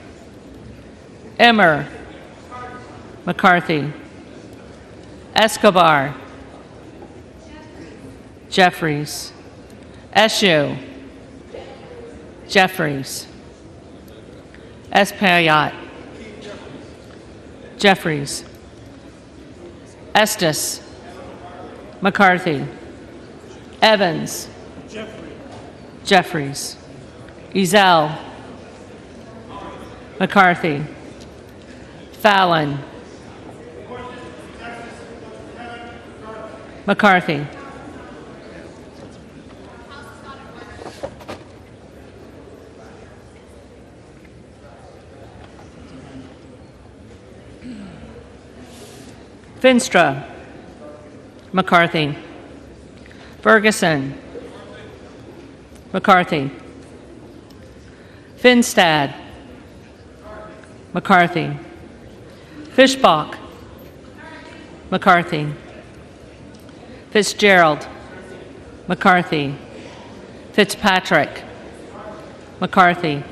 Emmer, McCarthy, Escobar, Jeffries, Eshoo, Jeffries, Espaillat, Jeffries, Estes, McCarthy, Evans, Jeffries, Ezell, McCarthy, Fallon, McCarthy, Finstra, McCarthy, Ferguson, McCarthy, Finstad, McCarthy, Fischbach, McCarthy, Fitzgerald, McCarthy, Fitzpatrick, McCarthy,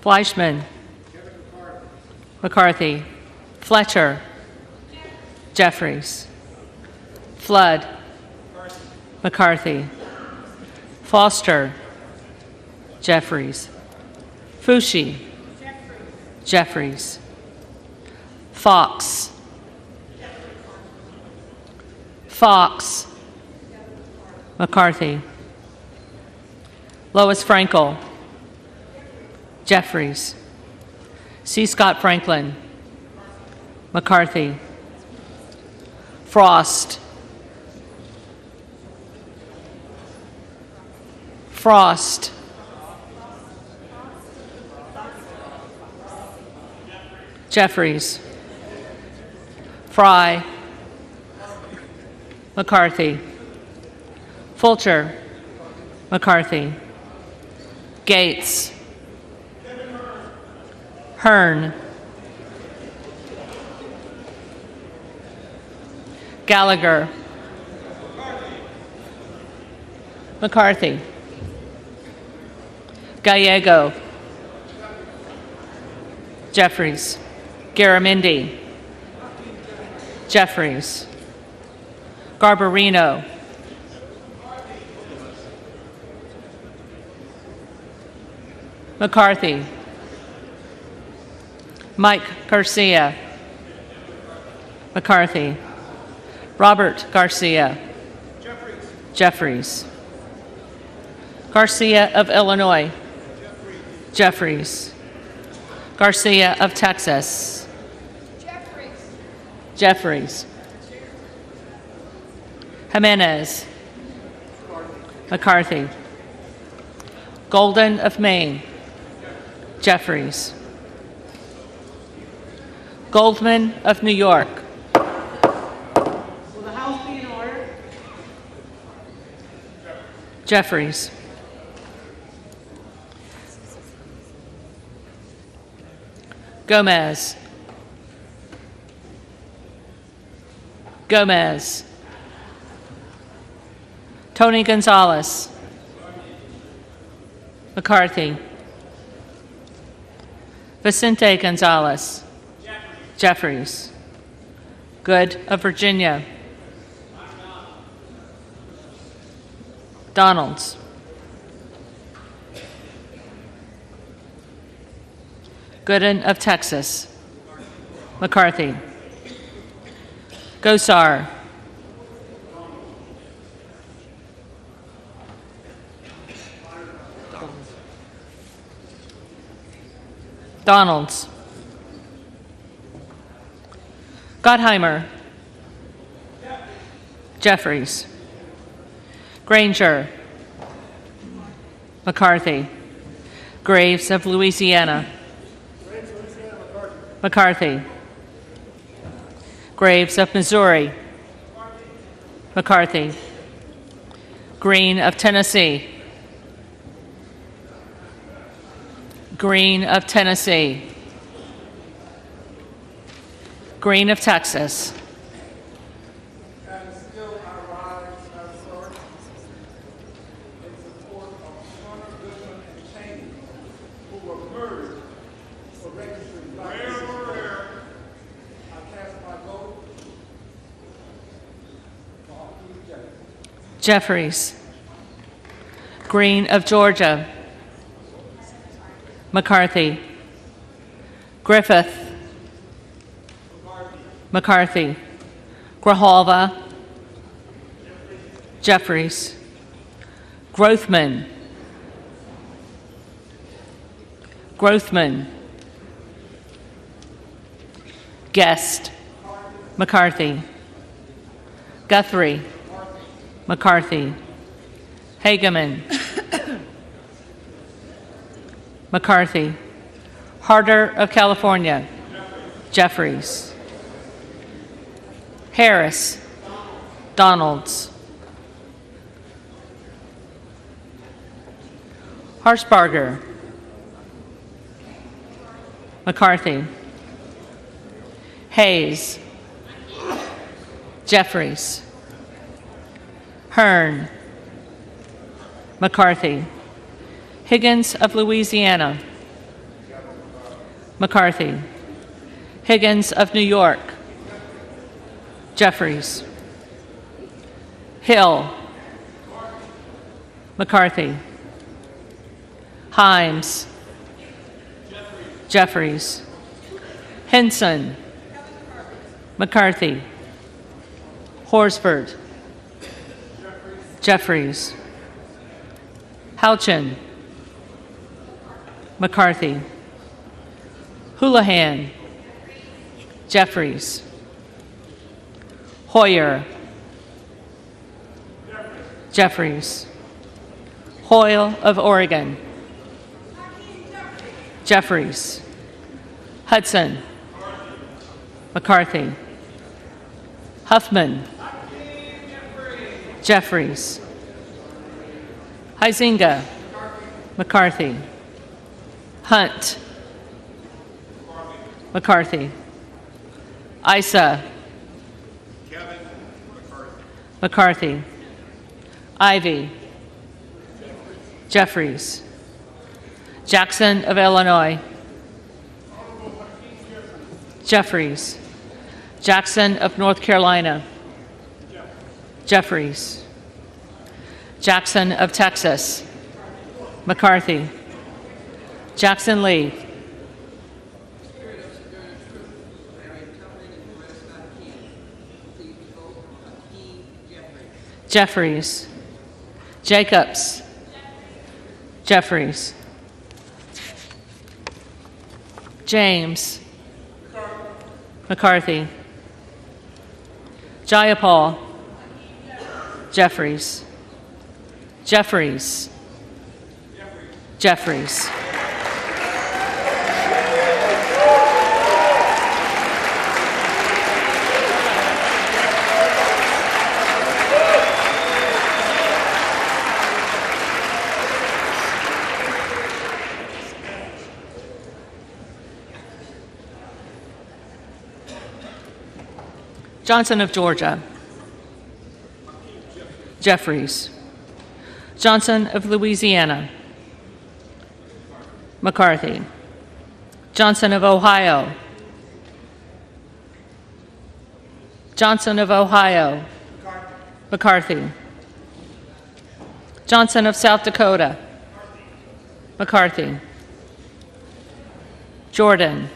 Fleischman, McCarthy, Fletcher, Jeffries, Flood, McCarthy, Foster, Jeffries, Fushi, Jeffries, Fox, Fox, McCarthy, Lois Frankel, Jeffries, C. Scott Franklin, McCarthy, Frost, Frost, Jeffries, Fry, McCarthy, Fulcher, McCarthy, Gates, Hearn, Gallagher, McCarthy, Gallego, Jeffries, Garamendi, Jeffries, Garbarino, McCarthy, Mike Garcia, McCarthy, Robert Garcia, Jeffries, Garcia of Illinois, Jeffries, Garcia of Texas, Jeffries, Jimenez, McCarthy, Golden of Maine, Jeffries, Goldman of New York. Will the House be in order? Jeffries, Gomez, Gomez, Tony Gonzalez, McCarthy, Vicente Gonzalez, Jeffries, Good of Virginia, Donalds, Gooden of Texas, McCarthy, Gosar, Donalds, Gottheimer, Jeffries, Granger, McCarthy, Graves of Louisiana, McCarthy, Graves of Missouri, McCarthy, Green of Tennessee, Green of Tennessee, Green of Texas, Jeffries. Green of Georgia. McCarthy. Griffith. McCarthy. Grijalva. Jeffries. Grothman. Grothman. Guest. McCarthy. Guthrie. McCarthy. Hageman. McCarthy. Harder of California. Jeffries. Harris. Donalds. Harshbarger. McCarthy. Hayes. Jeffries. Hearn. McCarthy. Higgins of Louisiana. McCarthy. Higgins of New York. Jeffries. Hill. McCarthy. Himes. Jeffries. Henson. McCarthy. Horsford. Jeffries. Houchin. McCarthy. Houlihan. Jeffries. Hoyer. Jeffries. Hoyle of Oregon. Jeffries. Hudson. McCarthy. Huffman. Jeffries. Huizinga. McCarthy. Hunt. McCarthy. Issa. McCarthy. Ivy. Jeffries. Jackson of Illinois. Jeffries. Jackson of North Carolina. Jeffries. Jackson of Texas. McCarthy. Jackson Lee. Jeffries. Jacobs. Jeffries. James. McCarthy. Jayapal. Jeffries. Jeffries. Jeffries. Johnson of Georgia. Jeffries. Johnson of Louisiana. McCarthy. Johnson of Ohio. Johnson of Ohio. McCarthy. Johnson of South Dakota. McCarthy. Jordan.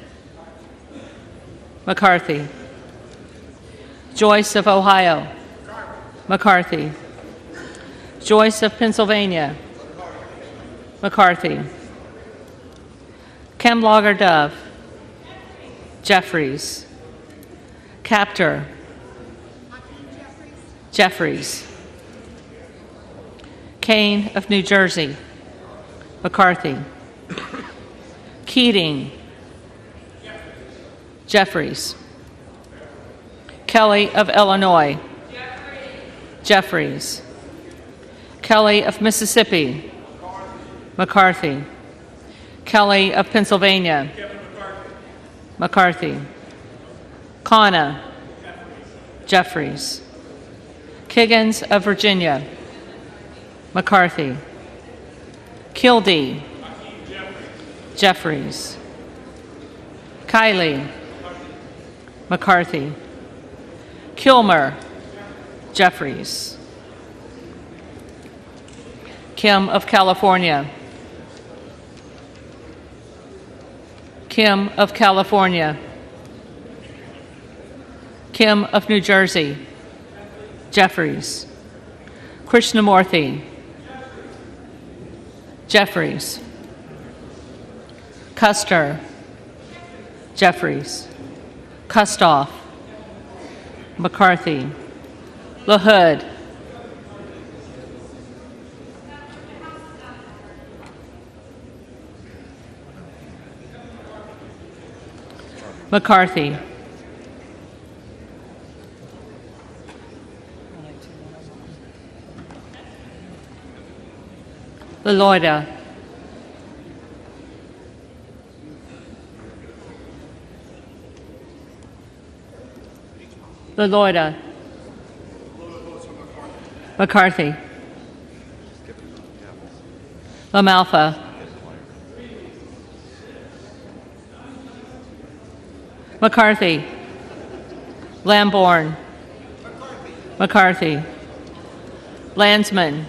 McCarthy. Joyce of Ohio. McCarthy. Joyce of Pennsylvania. McCarthy. Kemlogger Dove. Jeffries. Captor. Jeffries. Kane of New Jersey. McCarthy. Keating. Jeffries. Kelly of Illinois. Jeffries. Kelly of Mississippi. McCarthy. Kelly of Pennsylvania. McCarthy. Kana. Jeffries. Kiggins of Virginia. McCarthy. Kildee. Jeffries. Kiley. McCarthy. Kilmer. Jeffries. Kim of California. Kim of California. Kim of New Jersey. Jeffries. Krishnamurthy. Jeffries. Custer. Jeffries. Kustoff. McCarthy. LaHood. McCarthy. LaLoida. LaLoida. McCarthy. LaMalfa. McCarthy. Lamborn. McCarthy. Landsman.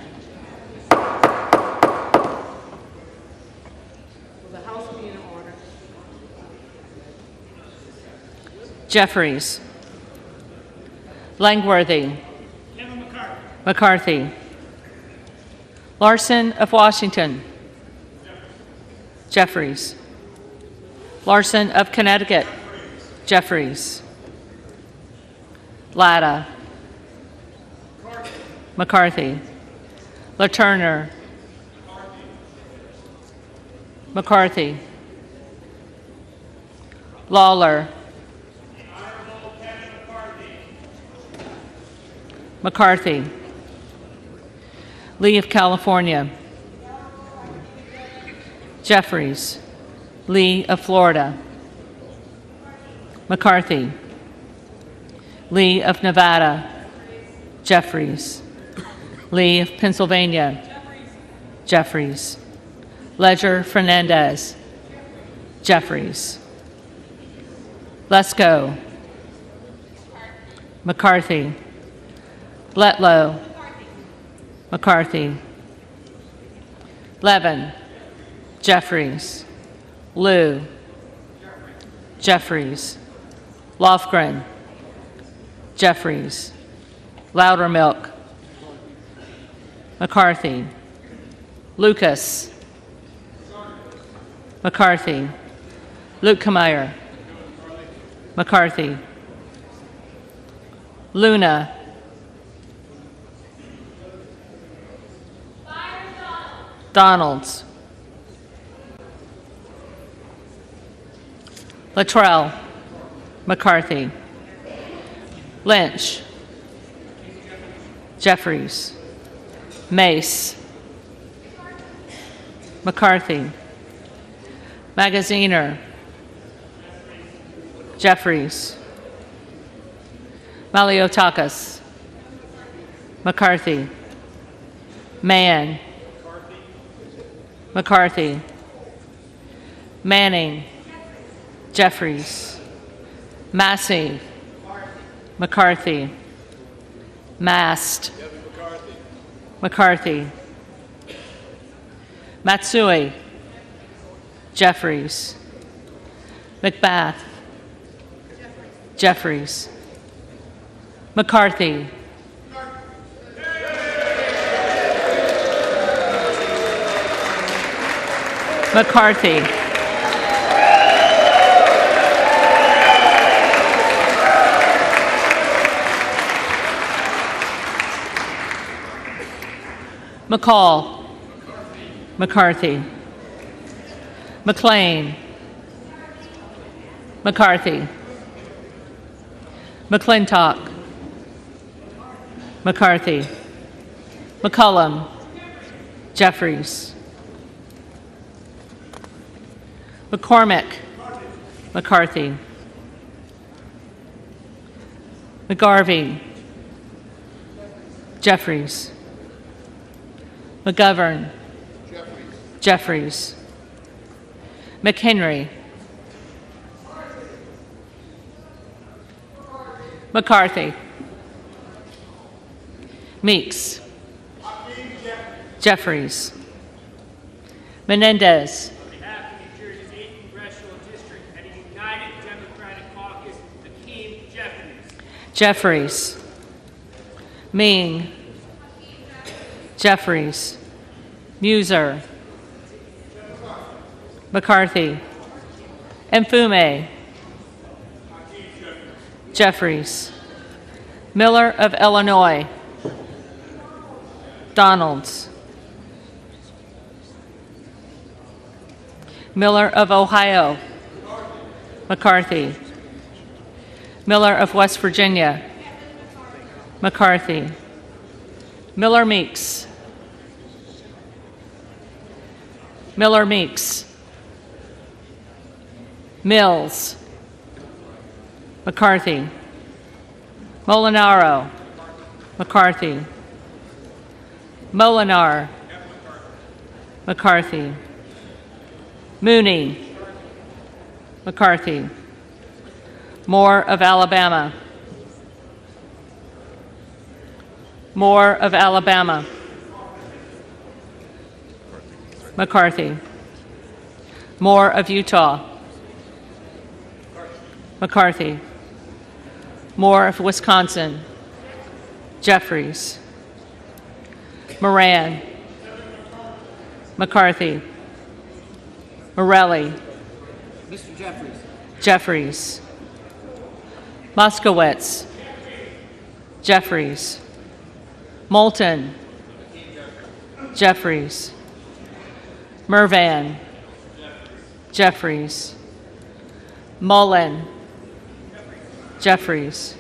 Jeffries. Langworthy. McCarthy. Larson of Washington. Jeffries. Larson of Connecticut. Jeffries. Latta. McCarthy. LaTurner. McCarthy. Lawler. McCarthy. Lee of California. Jeffries. Lee of Florida. McCarthy. Lee of Nevada. Jeffries. Lee of Pennsylvania. Jeffries. Ledger Fernandez. Jeffries. Lesko. McCarthy. Letlow. McCarthy. Levin. Jeffries. Liu. Jeffries. Lofgren. Jeffries. Loudermilk. McCarthy. Lucas. McCarthy. Lukemeyer. McCarthy. Luna. Donalds. Luttrell. McCarthy. Lynch. Jeffries. Mace. McCarthy. Magaziner. Jeffries. Maliotakis. McCarthy. Mann. McCarthy. Manning. Jeffries. Massey. McCarthy. Mast. McCarthy. Matsui. Jeffries. McBath. Jeffries. McCarthy. McCarthy. McCall. McCarthy. McLean. McCarthy. McClintock. McCarthy. McCullum. Jeffries. McCormick. McCarthy. McGarvey. Jeffries. McGovern. Jeffries. McHenry. McCarthy. Meeks. Jeffries. Menendez. On behalf of New Jersey's 8th Congressional District and a United Democratic Caucus, Hakeem Jeffries. Jeffries. Ming. Jeffries. Muser. McCarthy. Mfume. Jeffries. Miller of Illinois. Donalds. Miller of Ohio. McCarthy. Miller of West Virginia. McCarthy. Miller Meeks. Miller Meeks. Mills. McCarthy. Molinaro. McCarthy. Molinar. McCarthy. Mooney. McCarthy. Moore of Alabama. Moore of Alabama. McCarthy. Moore of Utah. McCarthy. Moore of Wisconsin. Jeffries. Moran. McCarthy. Morelli. Mr. Jeffries. Jeffries. Moskowitz. Jeffries. Moulton. Jeffries. Mervan. Jeffries. Mullen. Jeffries.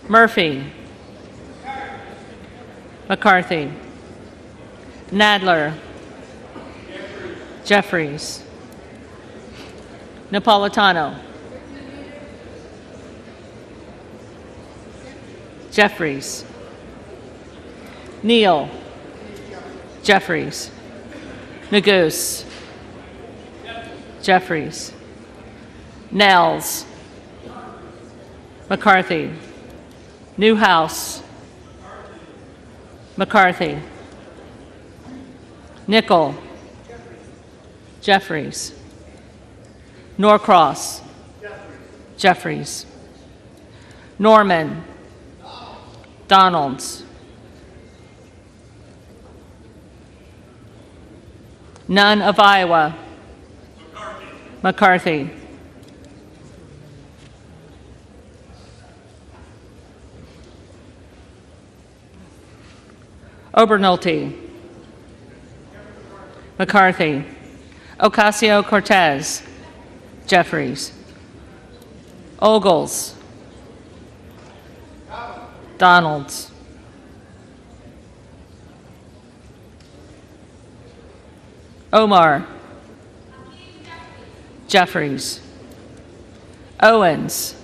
Murphy. McCarthy. Nadler. Jeffries. Napolitano. Jeffries. Neal. Jeffries. Neguse. Jeffries. Nels. McCarthy. Newhouse. McCarthy. Nickel. Jeffries. Norcross. Jeffries. Norman. Donalds. None of Iowa. McCarthy. Obernolte. McCarthy. Ocasio-Cortez. Jeffries. Ogles. Donalds. Omar. Jeffries. Owens.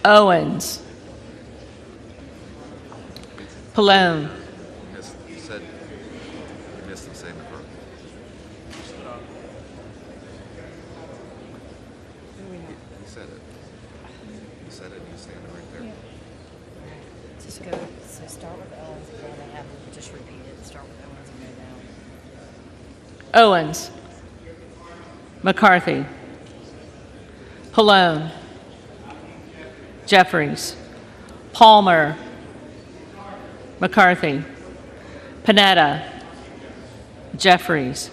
Owens. Pallone. You said you missed him saying McCarthy. You said it. You said it and you stand right there. Just go, so start with Owens and then have them just repeat it. Start with Owens and go down. Owens. McCarthy. Pallone. Jeffries. Palmer. McCarthy. Panetta. Jeffries.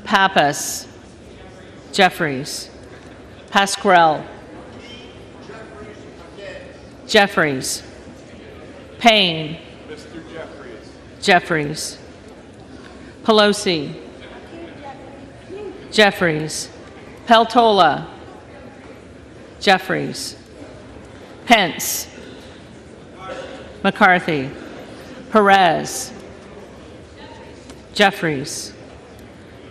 Pappas. Jeffries. Pasquarel. Jeffries. Payne. Jeffries. Pelosi. Jeffries. Peltola. Jeffries. Pence. McCarthy. Perez. Jeffries.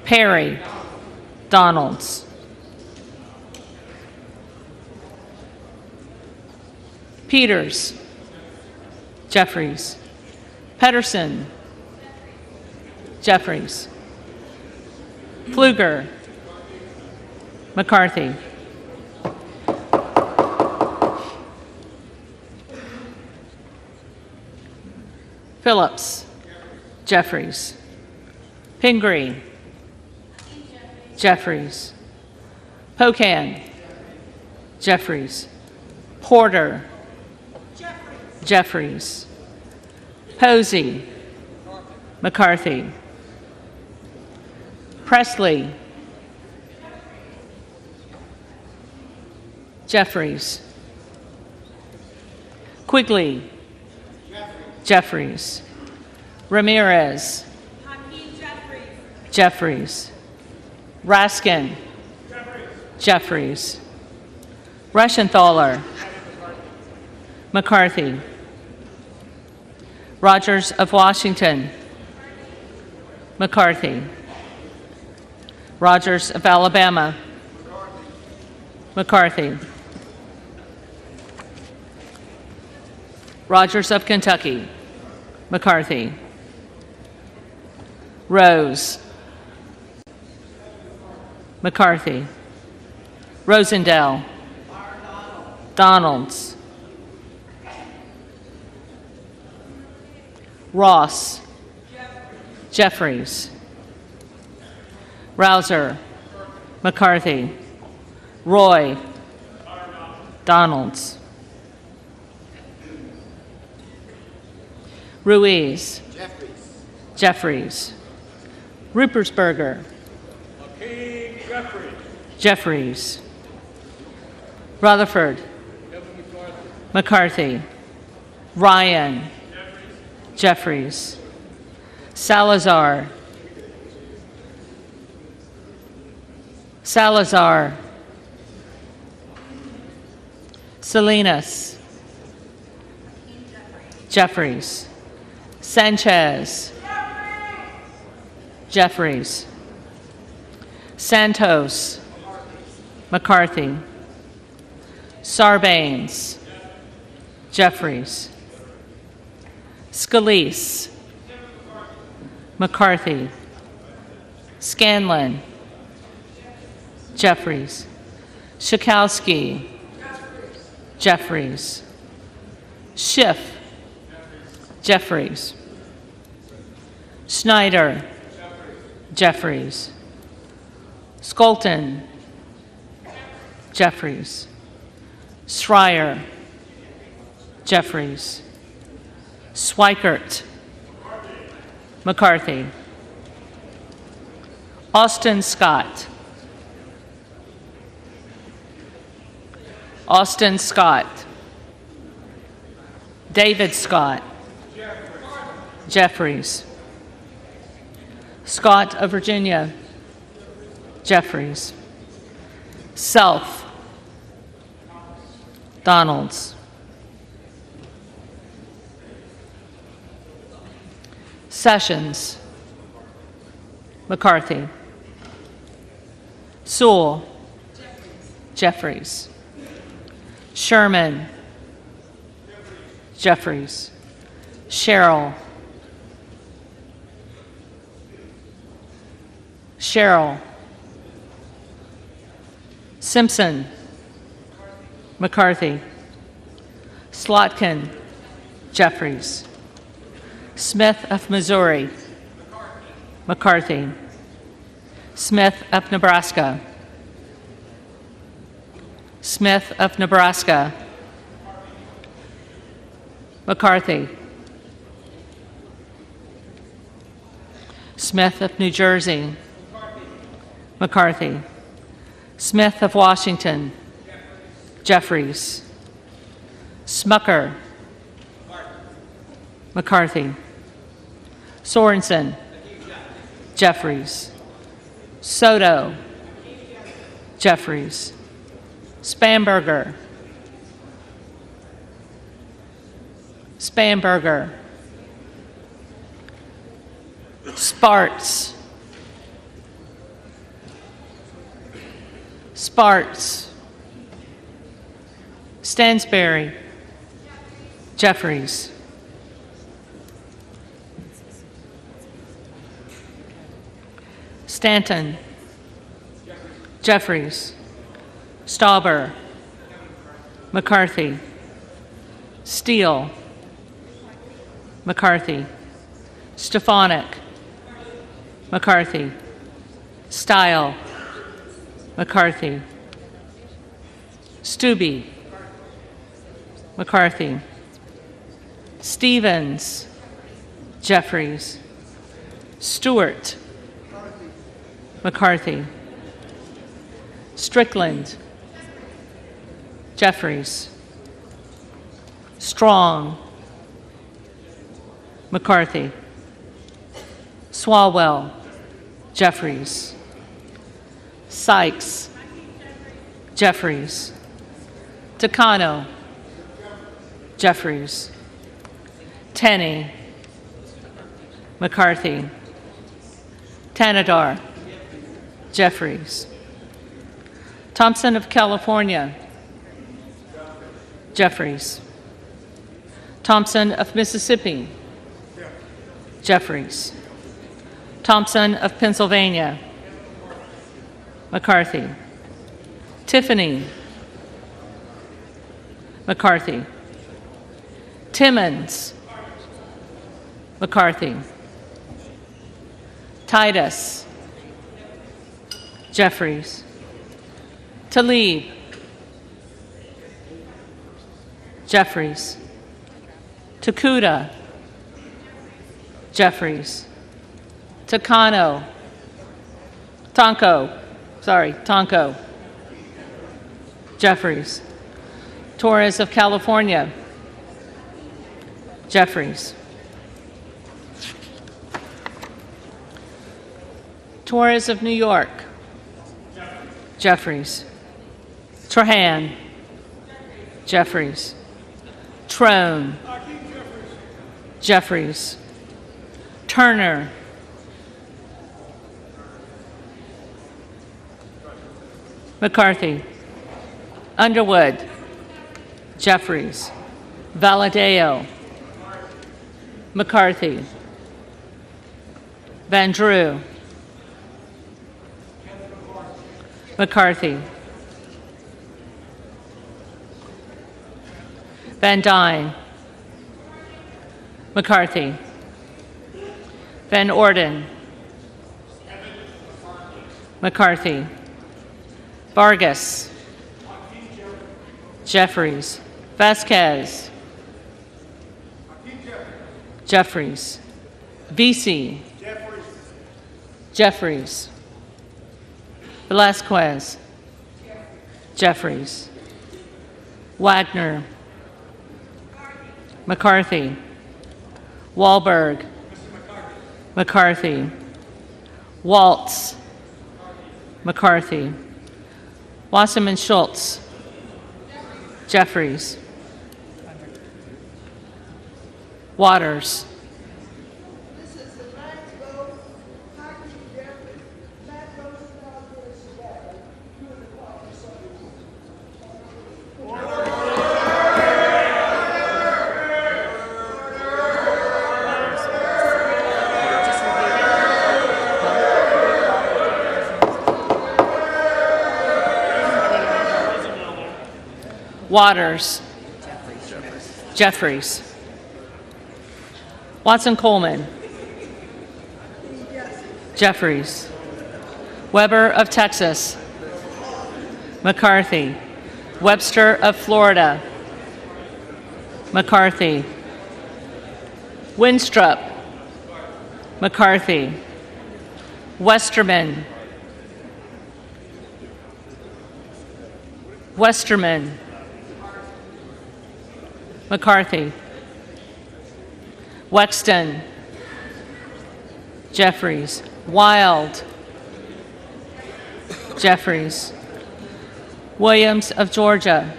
Perry. Donalds. Peters. Jeffries. Pedersen. Jeffries. Pfluger. McCarthy. Phillips. Jeffries. Pingree. Jeffries. Pocan. Jeffries. Porter. Jeffries. Posey. McCarthy. Presley. Jeffries. Quigley. Jeffries. Ramirez. Jeffries. Raskin. Jeffries. Reschenthaler. McCarthy. Rogers of Washington. McCarthy. Rogers of Alabama. McCarthy. Rogers of Kentucky. McCarthy. Rose. McCarthy. Rosendale. Donalds. Ross. Jeffries. Rouser. McCarthy. Roy. Donalds. Ruiz. Jeffries. Rupersberger. Jeffries. Rutherford. McCarthy. Ryan. Jeffries. Salazar. Salazar. Salinas. Jeffries. Sanchez. Jeffries. Santos. McCarthy. Sarbanes. Jeffries. Scalise. McCarthy. Scanlon. Jeffries. Schakowsky. Jeffries. Schiff. Jeffries. Snyder. Jeffries. Skolton. Jeffries. Schreier. Jeffries. Swikert. McCarthy. Austin Scott. Austin Scott. David Scott. Jeffries. Scott of Virginia. Jeffries. Self. Donalds. Sessions. McCarthy. Sewell. Jeffries. Sherman. Jeffries. Sherrill. Sherrill. Simpson. McCarthy. Slotkin. Jeffries. Smith of Missouri. McCarthy. Smith of Nebraska. Smith of Nebraska. McCarthy. Smith of New Jersey. McCarthy. Smith of Washington. Jeffries. Smucker. McCarthy. Sorensen. Jeffries. Soto. Jeffries. Spanberger. Spanberger. Sparts. Sparts. Stansberry. Jeffries. Stanton. Jeffries. Stauber. McCarthy. Steele. McCarthy. Stefanik. McCarthy. Style. McCarthy. Stube. McCarthy. Stevens. Jeffries. Stewart. McCarthy. Strickland. Jeffries. Strong. McCarthy. Swalwell. Jeffries. Sykes. Jeffries. Takano. Jeffries. Tenney. McCarthy. Tanadar. Jeffries. Thompson of California. Jeffries. Thompson of Mississippi. Jeffries. Thompson of Pennsylvania. McCarthy. Tiffany. McCarthy. Timmons. McCarthy. Titus. Jeffries. Tlaib. Jeffries. Takuda. Jeffries. Tonko. Jeffries. Torres of California. Jeffries. Torres of New York. Jeffries. Trahan. Jeffries. Trone. Jeffries. Turner. McCarthy. Underwood. Jeffries. Valadeo. McCarthy. Van Drew. McCarthy. Van Dyne. McCarthy. Van Orden. McCarthy. Vargas. Jeffries. Vasquez. Jeffries. Vesey. Jeffries. Velasquez. Jeffries. Wagner. McCarthy. Wahlberg. McCarthy. Waltz. McCarthy. Wasserman Schultz. Jeffries. Waters. Waters. Jeffries. Watson Coleman. Jeffries. Weber of Texas. McCarthy. Webster of Florida. McCarthy. Winstrup. McCarthy. Westerman. McCarthy. Wexton. Jeffries. Wild. Jeffries. Williams of Georgia.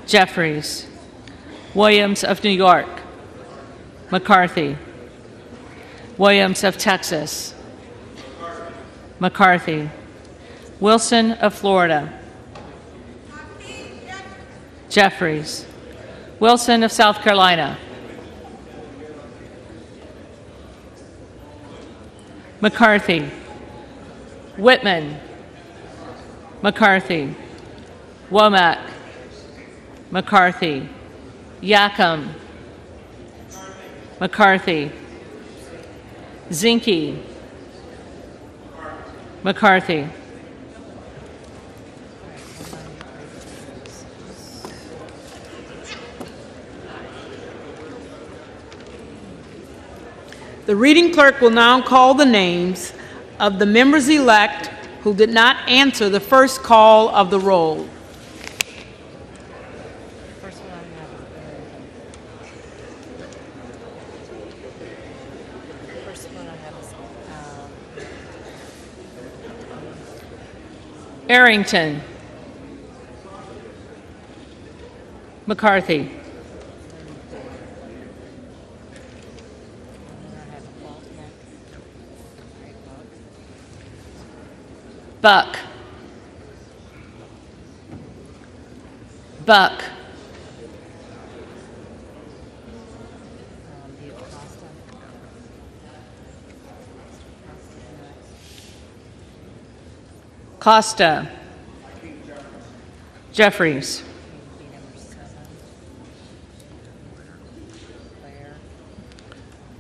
Jeffries. Williams of New York. McCarthy. Williams of Texas. McCarthy. Wilson of Florida. Jeffries. Wilson of South Carolina. McCarthy. Whitman. McCarthy. Womack. McCarthy. Yacom. McCarthy. Zinke. McCarthy. The reading clerk will now call the names of the members-elect who did not answer the first call of the roll. First one I have is first one I have is Arrington. McCarthy. Buck. Buck. Costa. Jeffries.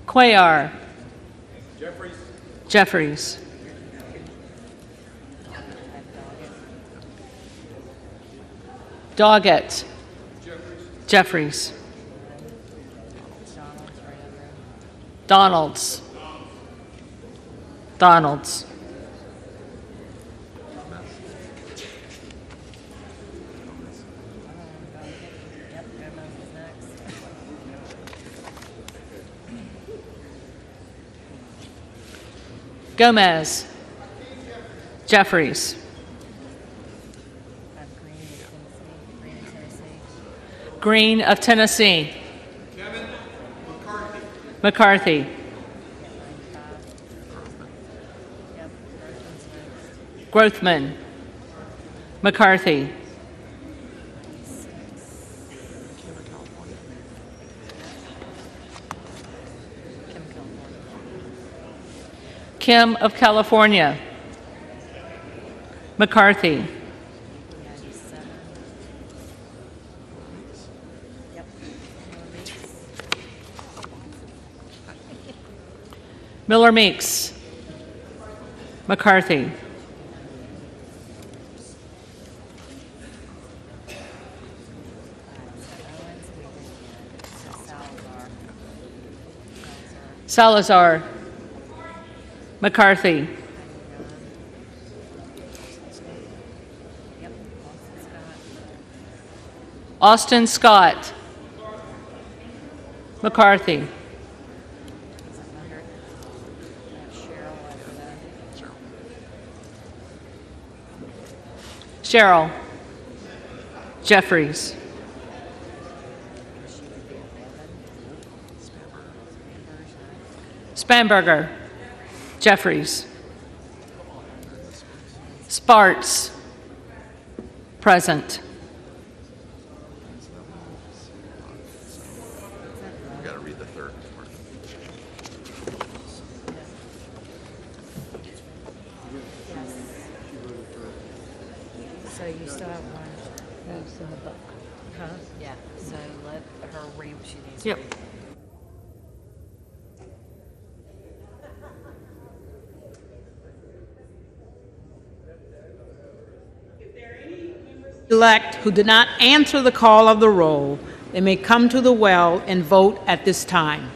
Cuellar. Jeffries. Doggett. Jeffries. Donalds. Donalds. Gomez. Jeffries. Green of Tennessee. Kevin McCarthy. McCarthy. Grothman. McCarthy. Kim of California. McCarthy. Miller Meeks. McCarthy. Salazar. McCarthy. Austin Scott. McCarthy. Cheryl. Jeffries. Spanberger. Jeffries. Sparts. Present. We got to read the third part. So you still have one. Who's in the book? Huh? Yeah. So let her read what she needs Yep. to read. Elect who did not answer the call of the roll, they may come to the well and vote at this time.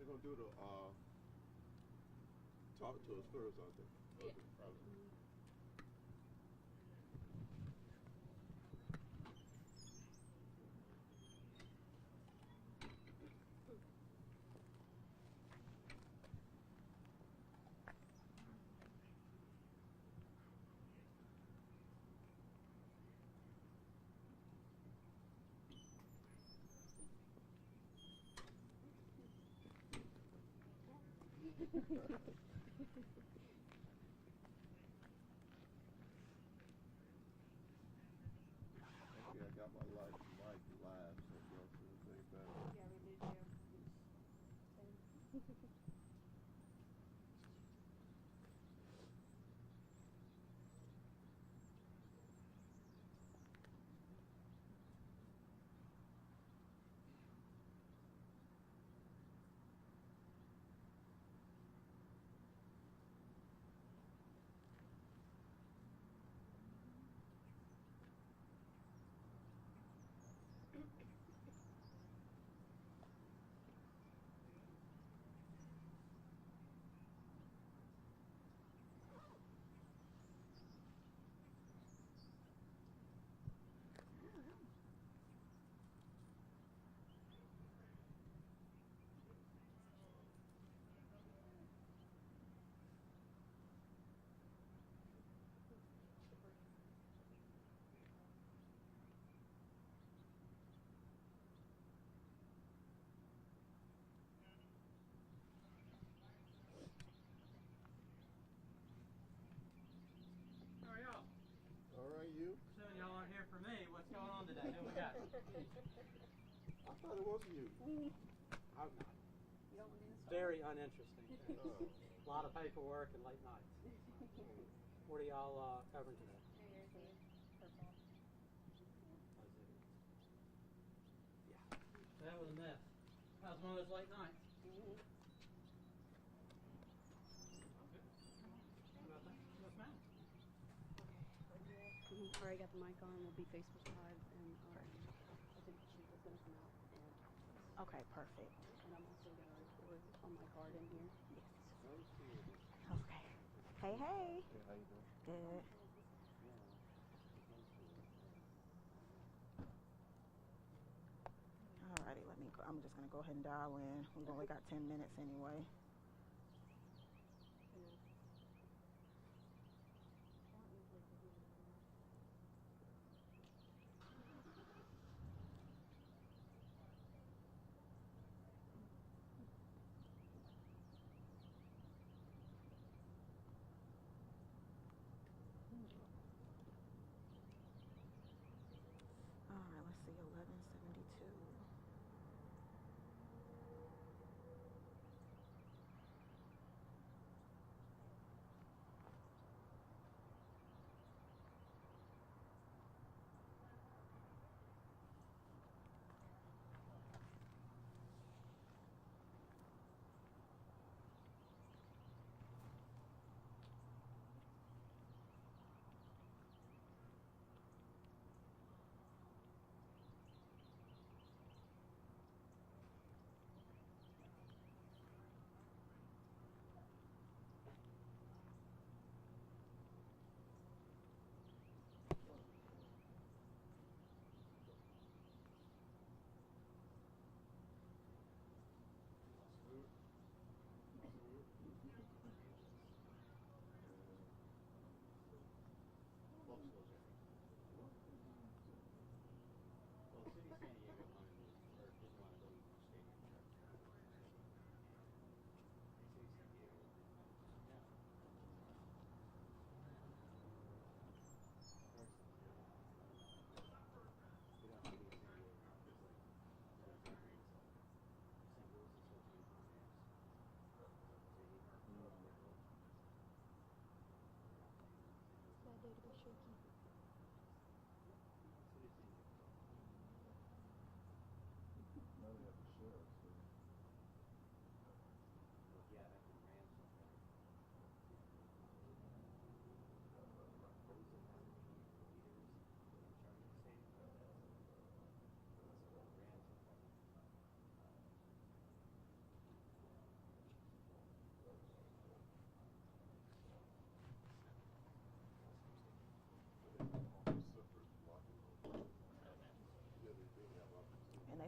gonna do the talk to us first, I think. Okay. Okay, I got my mic live, so if y'all see anything better. Yeah, we did you. How are y'all? All right, you? So y'all aren't here for me. What's going on today? Who we got? I thought it was you. I'm not. You don't want to do this? Very uninteresting. A lot of paperwork and late nights. What are y'all covering today? New Year's Eve. Purple. Yeah. That was a mess. That was one of those late nights. How about that? Yes, ma'am. Already got the mic on. We'll be Facebook Live, and I think she was going to come out. And, Okay, perfect. and I'm also going to record on my card in here. Yes. Okay. Hey, hey. Hey, how you doing? Good. Alrighty, let me go. I'm just gonna go ahead and dial in. We've only got 10 minutes anyway. Alright, let's see, 1172.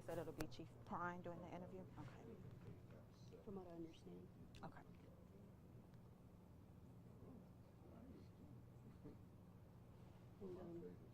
They said it'll be Chief Prine doing the interview? Okay. From what I understand. Okay. And,